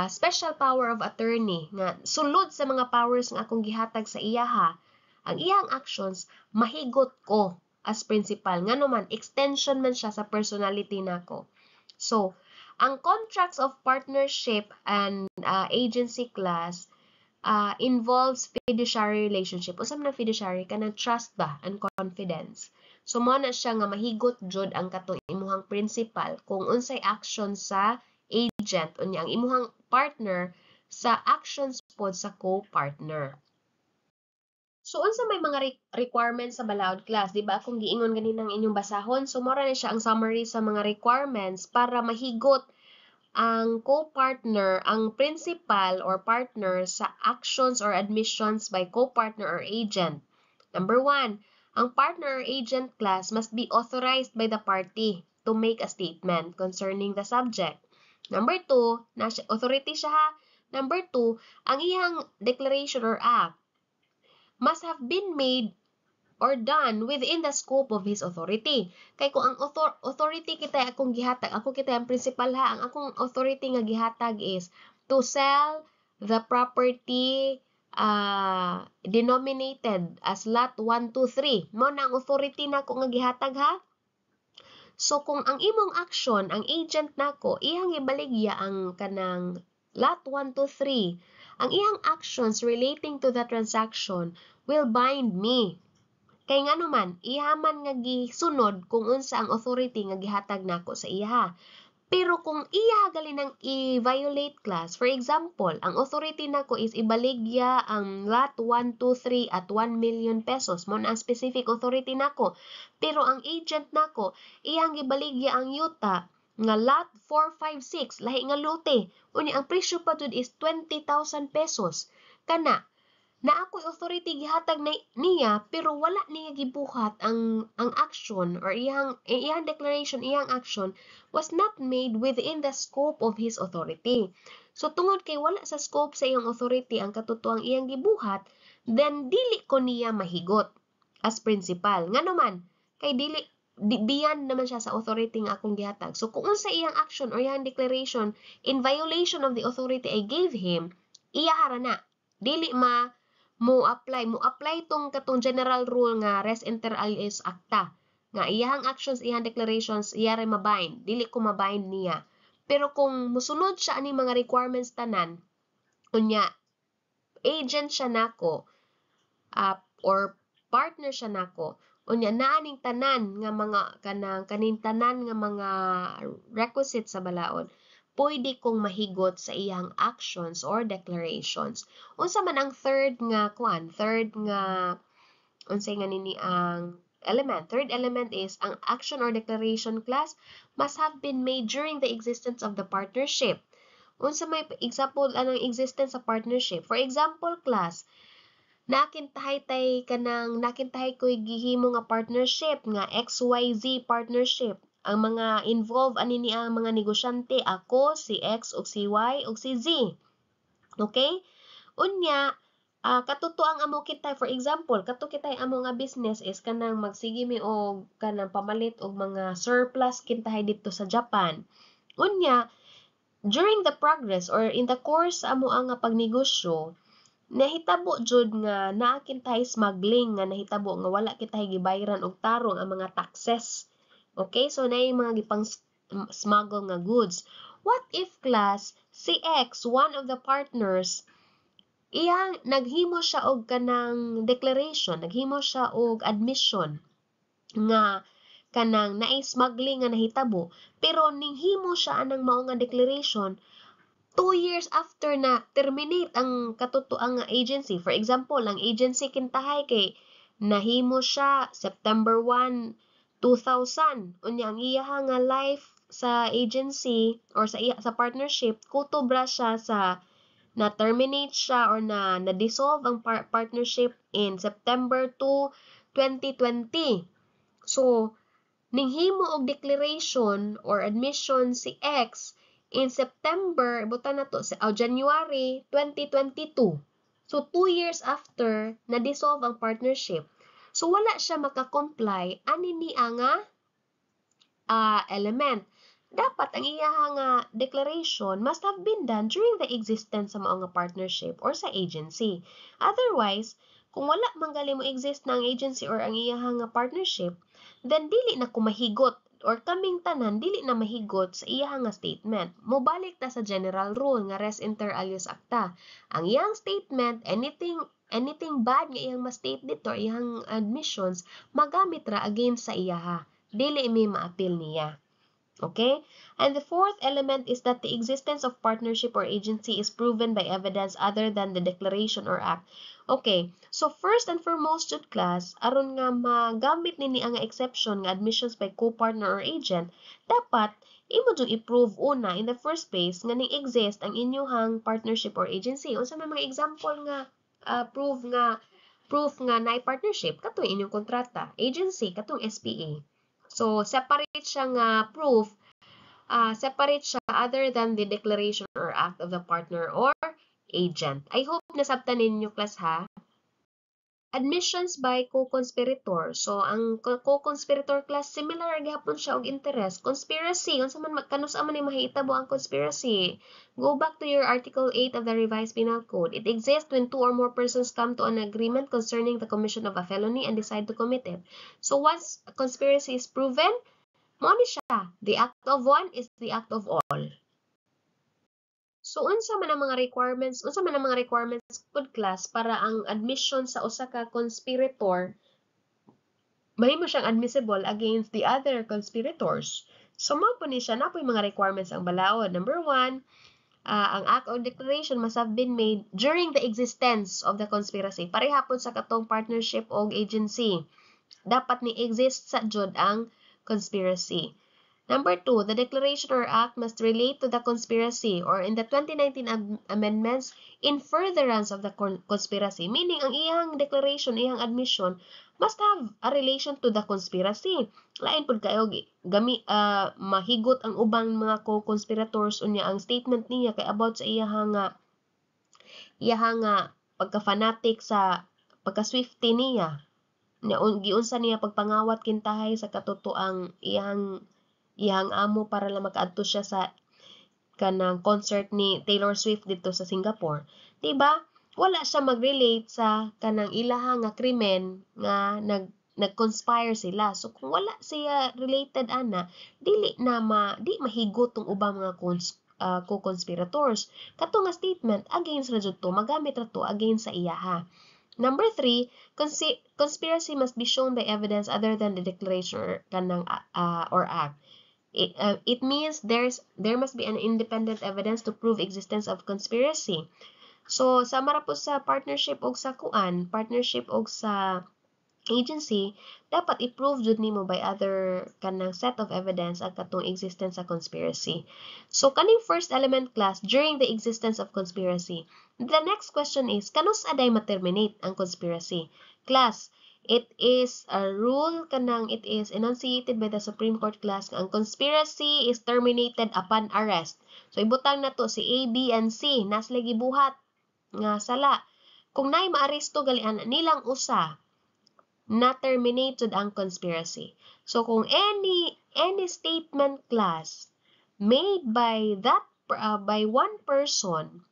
special power of attorney nga sulod sa mga powers nga akong gihatag sa iyaha, ang iyang actions mahigot ko as principal. Ngano man extension man siya sa personality nako. So, Ang contracts of partnership and agency class involves fiduciary relationship. Usab na fiduciary kanang trust ba and confidence. So mo na siya nga mahigot jud ang katong imuhang principal kung unsay action sa agent unya ang imuhang partner sa actions pod sa co-partner. So unsa may mga requirements sa balaod class, di ba? Kung giingon ganinang inyong basahon, so mora na siya ang summary sa mga requirements para mahigot ang co-partner, ang principal or partner sa actions or admissions by co-partner or agent. Number 1, ang partner or agent class must be authorized by the party to make a statement concerning the subject. Number 2, authority siya ha. Number 2, ang iyang declaration or act must have been made or done within the scope of his authority. Kay kung ang authority kita akong gihatag, ako kita ang principal ha, ang akong authority nga gihatag is to sell the property denominated as lot 1, 2, 3. Mo na ang authority na ko nga gihatag ha. So kung ang imong action, ang agent nako, iyang ibaligya ang kanang lot 1, 2, 3, ang iyang actions relating to the transaction will bind me. Kay nga naman, iyaman nga gisunod kung unsa ang authority nga gihatag nako sa iya. Pero kung iya gali nang i-violate class, for example, ang authority nako is ibaligya ang lot 1, 2, 3 at 1 million pesos. Mo na ang specific authority nako. Pero ang agent nako, iyang gibaligya ang yuta nga lot 4, 5, 6, lahi nga lote. Unya ang presyo pa dud is 20,000 pesos. Kana na ako'y authority gihatag niya pero wala niya gibuhat ang action or iyang declaration, iyang action was not made within the scope of his authority. So tungod kay wala sa scope sa iyang authority ang katotoang iyang gibuhat, then dili ko niya mahigot as principal. Nga naman, kay beyond naman siya sa authority nga akong gihatag. So kung unsa iyang action or iyang declaration in violation of the authority I gave him, iya harana. Dili mo apply tong katong general rule nga res inter alios acta nga iyang actions, iyang declarations iya ray mabind, dili ko mabind niya. Pero kung musunod siya ani mga requirements tanan unya agent siya nako or partner siya nako unya naaning tanan nga mga kaning tanan nga mga requisites sa balaod, pwede kong mahigot sa iyang actions or declarations. Unsa man ang third nga unsay nga nini ang element. Third element is ang action or declaration class must have been made during the existence of the partnership. Unsa may example anong existence sa partnership? For example, class, nakintahay ko'y gihimo nga partnership nga XYZ partnership. Ang mga involved ani ni ang mga negosyante, ako, si X ug si Y ug si Z. Okay? Unya, katutoang amo kita, for example, kitay amo nga business is kanang magsige mi og kanang pamalit og mga surplus kintahay dito sa Japan. Unya, during the progress or in the course amo ang pagnegosyo, nahitabo jud nga naa kintahay smuggling nga nahitabo nga wala kitay gibayaran og tarong ang mga taxes. Okay, so na yung mga gipang smuggle nga goods. What if class, si X, one of the partners, naghimo siya og kanang declaration, naghimo siya og admission nga kanang naay smuggling nga nahitabo, pero ninghimo siya anang mao nga declaration 2 years after na terminate ang katotoang agency. For example, ang agency kintahay kay nahimo siya September 1, 2000. Unya ang iya nga life sa agency or sa partnership kutobra siya sa na-terminate siya or na-dissolve ang partnership in September 2, 2020. So, ninghimo og declaration or admission si X in September, butan na to sa January 2022. So, 2 years after na-dissolve ang partnership. So, wala siya makakomply ani niya nga element. Dapat ang iya nga declaration must have been done during the existence sa mao nga partnership or sa agency. Otherwise, kung wala manggali mo exist na ang agency or ang iya nga partnership, then dili na ko mahigot or kaming tanan dili na mahigot sa iyang nga statement. Mobalik ta sa general rule nga res inter alios acta. Ang iyang statement, anything bad nga iyang ma-state dito, iyang admissions, magamit ra against sa iyaha. Dili may ma-appeal niya. Okay? And the fourth element is that the existence of partnership or agency is proven by evidence other than the declaration or act. Okay, so first and foremost jud class, aron nga magamit nini ang exception nga admissions by co-partner or agent, dapat imo jud i-prove una in the first place nga ning exist ang inyong partnership or agency. Unsa may mga example nga proof nga na partnership katong inyong kontrata, agency katong SPA. So, separate siya nga proof, separate siya other than the declaration or act of the partner or agent. I hope nasabtan ninyo class ha. Admissions by co-conspirator. So, ang co-conspirator class, similar gihapon siya og interest. Conspiracy, unsa man kanusa man ni mahitabo ang conspiracy. Go back to your Article 8 of the Revised Penal Code. It exists when two or more persons come to an agreement concerning the commission of a felony and decide to commit it. So, once a conspiracy is proven, mo ni siya. The act of one is the act of all. So, unsa man ang mga requirements pod class para ang admission sa usa ka conspirator mahimo siyang admissible against the other conspirators. So, mao po ni siya napoy mga requirements ang balaod. Number 1, ang act or declaration must have been made during the existence of the conspiracy. Parehapon sa katong partnership o agency. Dapat ni exist sa jud ang conspiracy. Number 2, the declaration or act must relate to the conspiracy or in the 2019 amendments in furtherance of the conspiracy. Meaning, ang iyang declaration, iyang admission must have a relation to the conspiracy. Lain pod kayo mahigot ang ubang mga co-conspirators unya ang statement niya kay about sa iyang pagka-fanatic sa pagka-swifty niya. Giunsa niya pagpangawat kintahay sa katotoang iyang amo para lang makaadto siya sa kanang concert ni Taylor Swift dito sa Singapore. Diba? Wala siya mag-relate sa kanang ilaha nga krimen nga nag-conspire sila. So kung wala siya related ana, di mahigot tong ubang mga co-conspirators. Kato nga statement against ra jud to, magamit ra to against sa iyaha. Number 3, conspiracy must be shown by evidence other than the declaration or act. It means there must be an independent evidence to prove existence of conspiracy. So, sama ra po sa partnership og sa agency, dapat i-prove jud nimo by other kanang set of evidence ang katong existence sa conspiracy. So, kaning first element class, during the existence of conspiracy. The next question is, kanus aday ma-terminate ang conspiracy? Class, it is a rule it is enunciated by the Supreme Court class ang conspiracy is terminated upon arrest. So, ibutang na to si A, B, and C, nas lagi buhat nga sala. Kung naay maaresto galian nilang usa, na terminated ang conspiracy. So, kung any statement class made by by one person,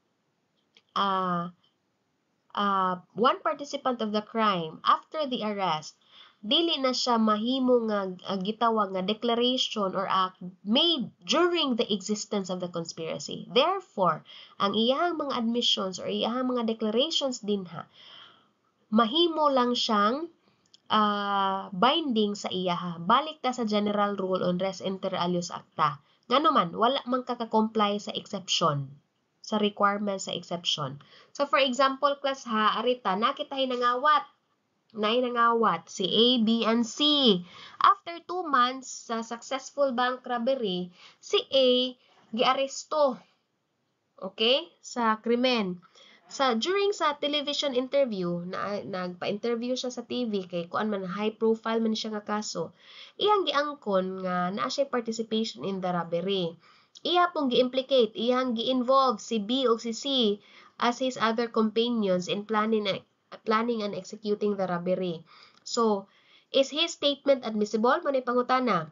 one participant of the crime after the arrest, dili na siya mahimo nga gitawag nga declaration or act made during the existence of the conspiracy. Therefore, ang iyahang mga admissions or iyahang mga declarations dinha, mahimo lang siyang binding sa iyaha. Balik ta sa general rule on res inter alios acta. Ngano man, wala man kaka-comply sa exception, sa requirement sa exception. So, for example, class ha, arita, nakitahay nangawat si A, B, and C. After 2 months sa successful bank robbery, si A giaresto. Okay? Sa krimen. During sa television interview, nagpa-interview siya sa TV kay kuan man high profile man siya nga kaso. Iyang giangkon nga naa siya participation in the robbery. Iya pong gi-implicate, iyang gi-involve si B o si C as his other companions in planning and executing the robbery. So, is his statement admissible? Manay pangutana.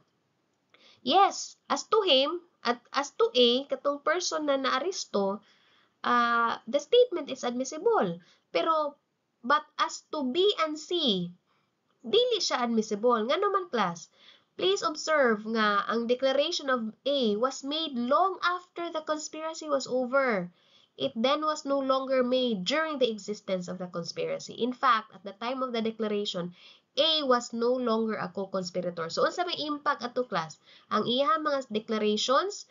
Yes, as to him, at as to A, katong person na naaresto, the statement is admissible. But as to B and C, dili siya admissible. Nga naman class, Please observe nga ang declaration of A was made long after the conspiracy was over. It then was no longer made during the existence of the conspiracy. In fact, at the time of the declaration, A was no longer a co-conspirator. So, unsa may impact ato class? Ang iyang mga declarations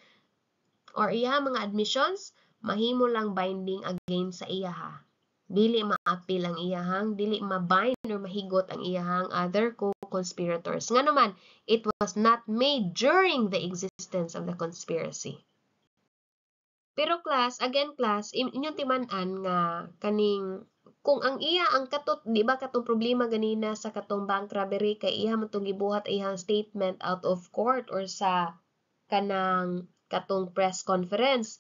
or iyang mga admissions, mahimo lang binding against sa iyaha. Dili ma-appeal ang iyahang, dili ma-bind or mahigot ang iyahang other co-conspirators. Nga naman, it was not made during the existence of the conspiracy. Pero class, again class, inyong timan-an nga kaning kung ang iya ang katot, di ba katong problema ganina sa katong bank robbery kay iya man tong gibuhat iyang statement out of court or sa kanang katong press conference.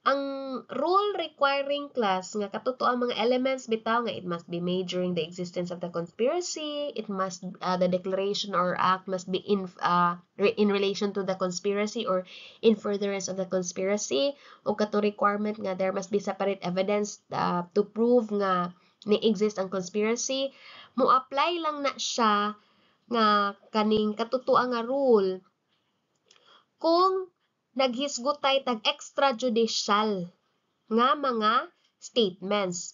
Ang rule requiring class nga katuto ang mga elements bitaw nga it must be made during the existence of the conspiracy, it must the declaration or act must be in relation to the conspiracy or in furtherance of the conspiracy, o kato requirement nga there must be separate evidence to prove nga ni-exist ang conspiracy. Mo apply lang na siya nga kaning katutuo nga rule kung naghisgutay tag extrajudicial nga mga statements,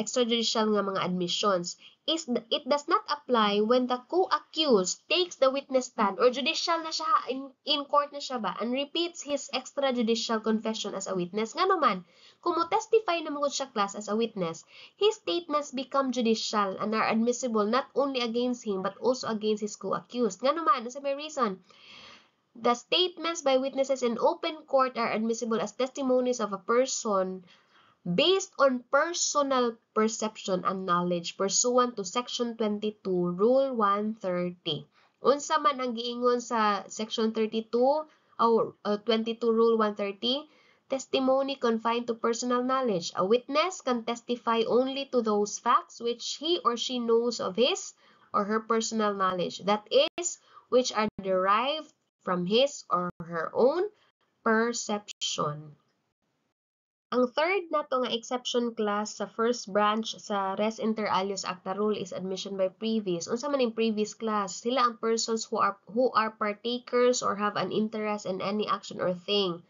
extrajudicial nga mga admissions. It does not apply when the co-accused takes the witness stand or judicial na siya, in court na siya ba, and repeats his extrajudicial confession as a witness. Nga naman, kung mo testify na mga siya class as a witness, his statements become judicial and are admissible not only against him but also against his co-accused. Nga naman, sa may reason, the statements by witnesses in open court are admissible as testimonies of a person based on personal perception and knowledge pursuant to Section 22, Rule 130. Unsa man ang giingon sa Section 32 or 22 Rule 130, testimony confined to personal knowledge. A witness can testify only to those facts which he or she knows of his or her personal knowledge, that is, which are derived from his or her own perception. Ang third nato nga exception class sa first branch sa res inter alios acta rule is admission by previous. Unsa man yung previous class? Sila ang persons who are partakers or have an interest in any action or thing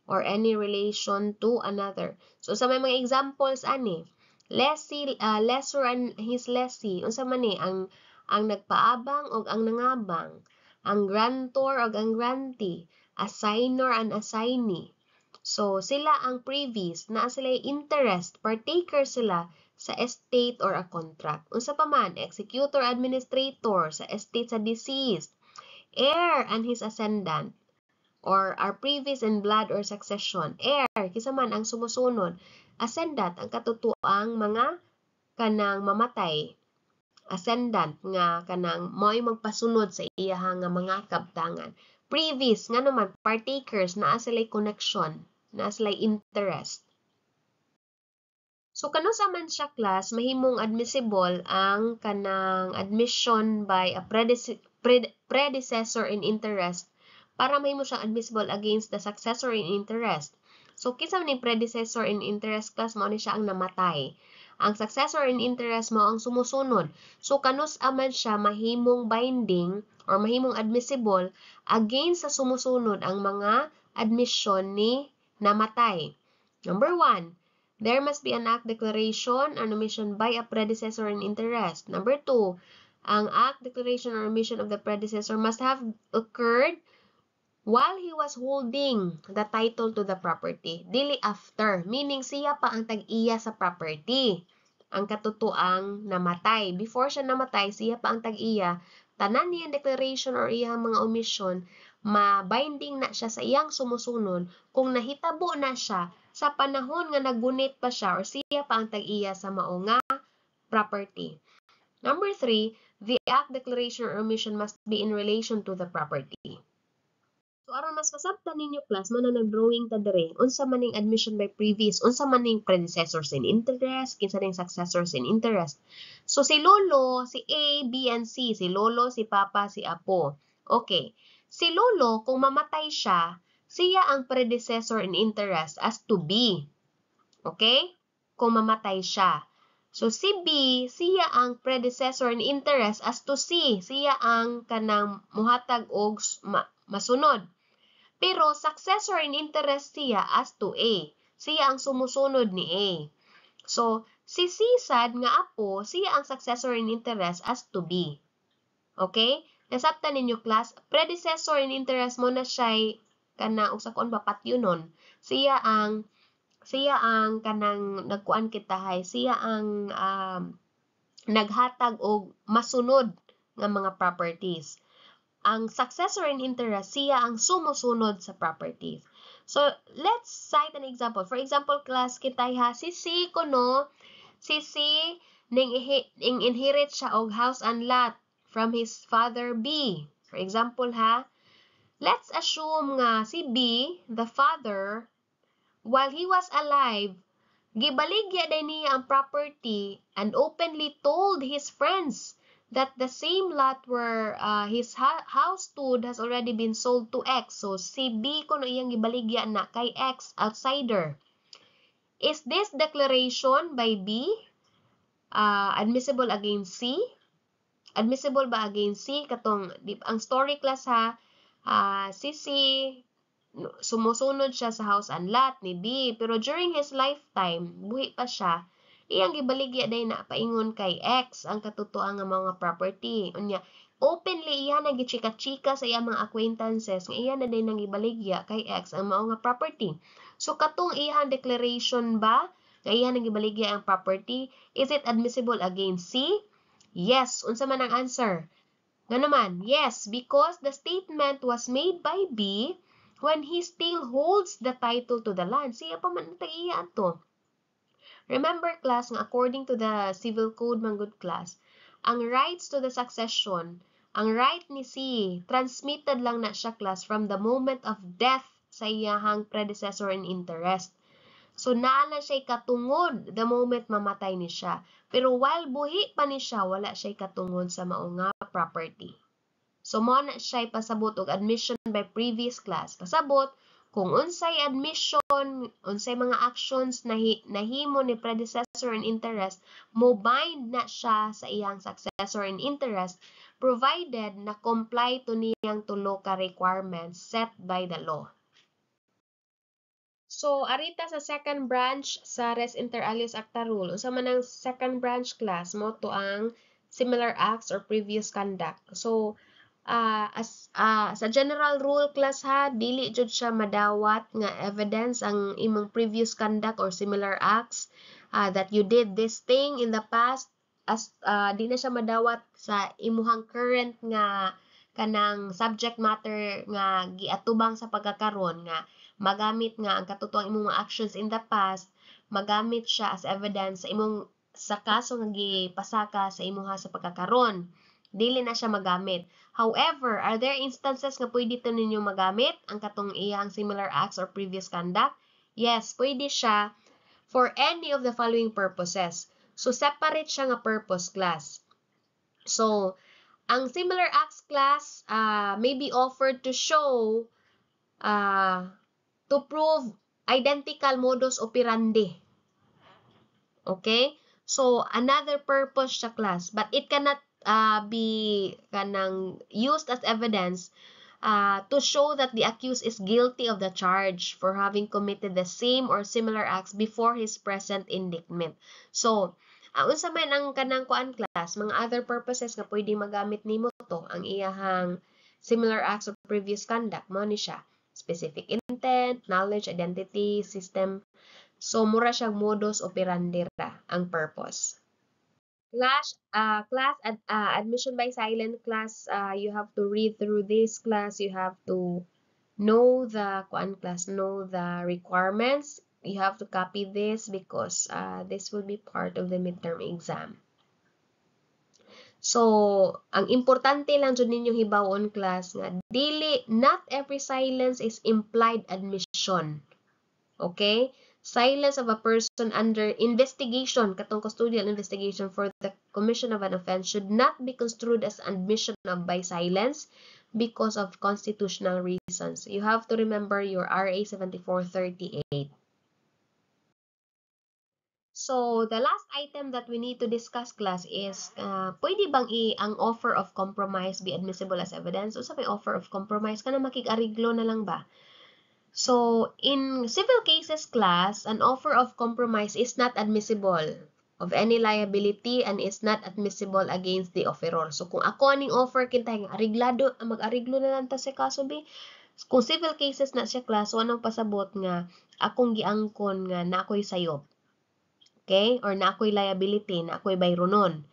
or any relation to another. So sa may mga examples ani, lessor and his lessee. Unsa man ni ang nagpaabang o ang nangabang, ang grantor o ang grantee, assigner and assignee. So sila ang previous, naa sila interest, partaker sila sa estate or a contract. Unsa pa man, executor, administrator sa estate sa deceased, heir and his ascendant, or are previous in blood or succession. Heir, kisa man ang sumusunod. Ascendant, ang katutuang mga kanang mamatay. Ascendant, nga kanang mo'y magpasunod sa iyahang nga mga kabtangan. Previous, nga naman, partakers, naa sila'y connection, naa sila'y interest. So, kano sa man siya class, mahimong admissible ang kanang admission by a predecessor in interest para mahimo siyang admissible against the successor in interest. So, kisa man ni predecessor in interest class, mao ni siya ang namatay. Ang successor in interest mo ang sumusunod. So, kanus aman siya mahimong binding or mahimong admissible against sa sumusunod ang mga admission ni namatay. Number 1, there must be an act declaration or omission by a predecessor in interest. Number 2, ang act declaration or omission of the predecessor must have occurred while he was holding the title to the property, dili after, meaning siya pa ang tag-iya sa property. Ang katutuang namatay. Before siya namatay, siya pa ang tag-iya. Tanan niyang declaration or iyang mga omission, ma-binding na siya sa iyang sumusunod kung nahitabo na siya sa panahon nga nagunit pa siya or siya pa ang tag-iya sa mao nga property. Number 3, the act declaration or omission must be in relation to the property. So, aron mas masabtan ninyo class, man na nag-drawing ta dire, unsa man ning admission by previous, unsa man ning predecessors in interest, kinsa ning successors in interest. So, si Lolo, si A, B, and C, si Lolo, si Papa, si Apo. Okay. Si Lolo, kung mamatay siya, siya ang predecessor in interest as to B. Okay? Kung mamatay siya. So, si B, siya ang predecessor in interest as to C. Siya ang kanang muhatag og masunod. Pero, successor in interest siya as to A. Siya ang sumusunod ni A. So, si C sad nga apo, siya ang successor in interest as to B. Okay? Nasabtan ninyo class, predecessor in interest mo na siya kanang usa kon papatyonon. Siya ang kanang nagkuan kita hay, siya ang naghatag og masunod nga mga properties. Ang successor in interest, siya ang sumusunod sa properties. So, let's cite an example. For example, class, kitay ha, si C kuno, si C ning inherit siya og house and lot from his father B. For example ha, let's assume nga si B, the father, while he was alive, gibaligya din niya ang property and openly told his friends that the same lot where his house stood has already been sold to X. So, si B kuno iyang gibaligya na kay X, outsider. Is this declaration by B admissible against C? Admissible ba against C? Katong, ang story class ha, si C, sumusunod siya sa house and lot ni B. Pero during his lifetime, buhi pa siya, iyang gibaligya day na paingon kay X ang katutuang nga mga property. Unya, openly iya na gichika-chika sa iyang mga acquaintances nga iya na day nang gibaligya kay X ang mga property. So katong iyang declaration ba nga iya nang gibaligya ang property, is it admissible against C? Yes. Unsa man ang answer? Nga naman, yes, because the statement was made by B when he still holds the title to the land. Siya pa man nag-iya ato. Remember, class, nga according to the Civil Code, manggod class, ang rights to the succession, ang right ni C, transmitted lang na siya, class, from the moment of death sa iyahang predecessor in interest. So, naala siya katungod the moment mamatay ni siya. Pero while buhi pa ni siya, wala siya katungod sa maunga property. So, mo na siya pasabot og admission by previous class. Pasabot, kung unsay admission, unsay mga actions na nahimo ni predecessor in interest, mo bind na siya sa iyang successor in interest, provided na comply to niyang tulo ka requirements set by the law. So, arita sa second branch sa res inter alios acta rule, unsa man ang second branch class mo to ang similar acts or previous conduct. So, sa general rule class ha, dili jud siya madawat nga evidence ang imong previous conduct or similar acts that you did this thing in the past, as di na siya madawat sa imuhang current nga kanang subject matter nga giatubang sa pagkakaron nga magamit nga ang katotoang imong mga actions in the past, magamit siya as evidence sa kaso nga gipasaka sa imuha sa pagkakaron. Dili na siya magamit. However, are there instances nga pwede ito ninyo magamit ang katong iyang similar acts or previous conduct? Yes, pwede siya for any of the following purposes. So, separate siya nga purpose class. So, ang similar acts class may be offered to show to prove identical modus operandi. Okay? So, another purpose siya class, but it cannot be kanang used as evidence to show that the accused is guilty of the charge for having committed the same or similar acts before his present indictment. So, unsa man ang kanang kuan class, mga other purposes nga pwede magamit nimo to, ang iyahang similar acts or previous conduct, mo ni siya. Specific intent, knowledge, identity, system. So, mura siyang modus operandi ra ang purpose. Admission by silent class, you have to read through this class. You have to know the requirements. You have to copy this because this will be part of the midterm exam. So, ang importante lang dyan ninyong hibawon class nga, not every silence is implied admission. Okay? Silence of a person under investigation, katong custodial investigation for the commission of an offense should not be construed as admission by silence because of constitutional reasons. You have to remember your RA 7438. So, the last item that we need to discuss, class, is pwede bang ang offer of compromise be admissible as evidence? O sa may offer of compromise, ka na makig-ariglo na lang ba? So, in civil cases, class, an offer of compromise is not admissible of any liability and is not admissible against the offeror. So, kung ako aning offer, kintay nga, mag-ariglo na lang ta sa kaso, be. Kung civil cases na siya, class, so anong pasabot nga, akong giangkon nga na ako'y sayop. Okay? Or na ako'y liability, na ako'y bayro nun.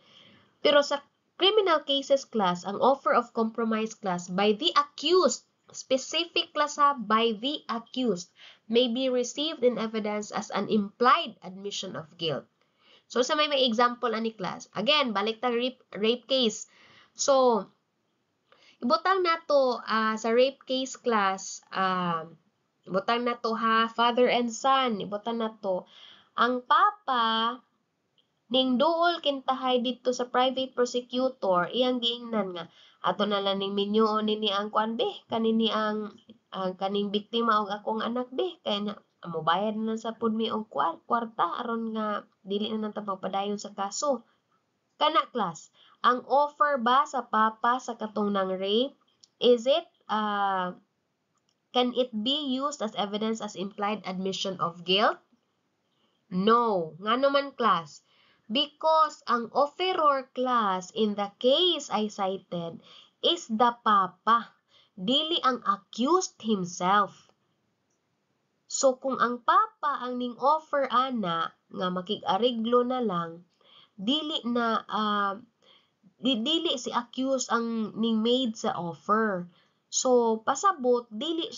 Pero sa criminal cases, class, ang offer of compromise, class, by the accused, specific, class, by the accused, may be received in evidence as an implied admission of guilt. So, sa may example ani, class, again, balik ta rape case. So, ibutang na to sa rape case, class, ibutang na to father and son, ibutang na to. Ang papa ning duol kintahay dito sa private prosecutor, iyang giingnan nga ato na lang ning minyoon nini ang kuan be, kanini ang kaning biktima og akong anak be, kay na mobayad na sa pud mi og kwarta aron nga dili na nang padayon sa kaso. Kana, class, ang offer ba sa papa sa katong nang rape, is it can it be used as evidence as implied admission of guilt? No. Nga naman, class? Because ang offeror, class, in the case I cited, is the papa, dili ang accused himself. So, kung ang papa ang ning offer ana, nga makig-ariglo na lang, dili na, dili si accused ang ning made sa offer. So, pasabot, dili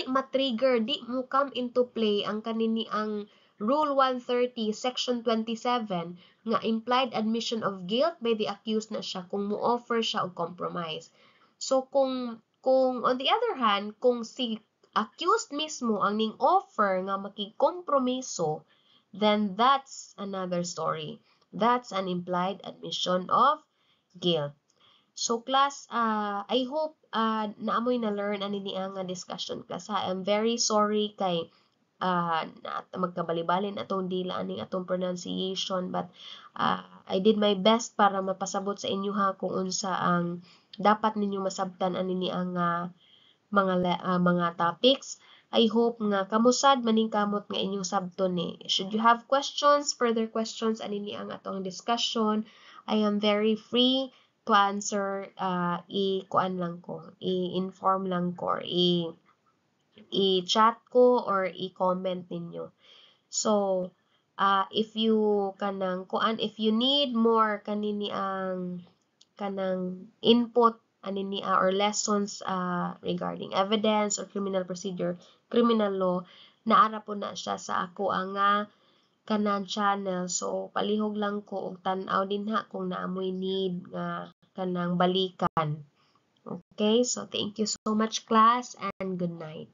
ma-trigger, di mo come into play ang kanini ang Rule 130, Section 27, nga implied admission of guilt by the accused na siya kung mo-offer siya og compromise. So, kung on the other hand, kung si accused mismo ang ning offer nga makigkompromiso, then that's another story. That's an implied admission of guilt. So, class, I hope naamoy na-learn ani ni ang discussion, class. I'm very sorry kay na magkabalibalin atong dila aning atong pronunciation, but I did my best para mapasabot sa inyo kung unsa ang dapat ninyo masabtan ani ni ang mga topics. I hope nga kamusad maning kamot nga inyong sabton ni. Should you have questions, further questions ani ni ang atong discussion, I am very free to answer. I-kuan lang ko, i-inform lang ko, or i-chat ko or i-comment ninyo. So, if you need more kanini ang kanang input anini or lessons regarding evidence or criminal procedure, criminal law, naara po na siya sa ako ang kanang channel. So, palihog lang ko og tan-aw din kung naamoy need nga kanang balikan. Okay, so thank you so much, class, and good night.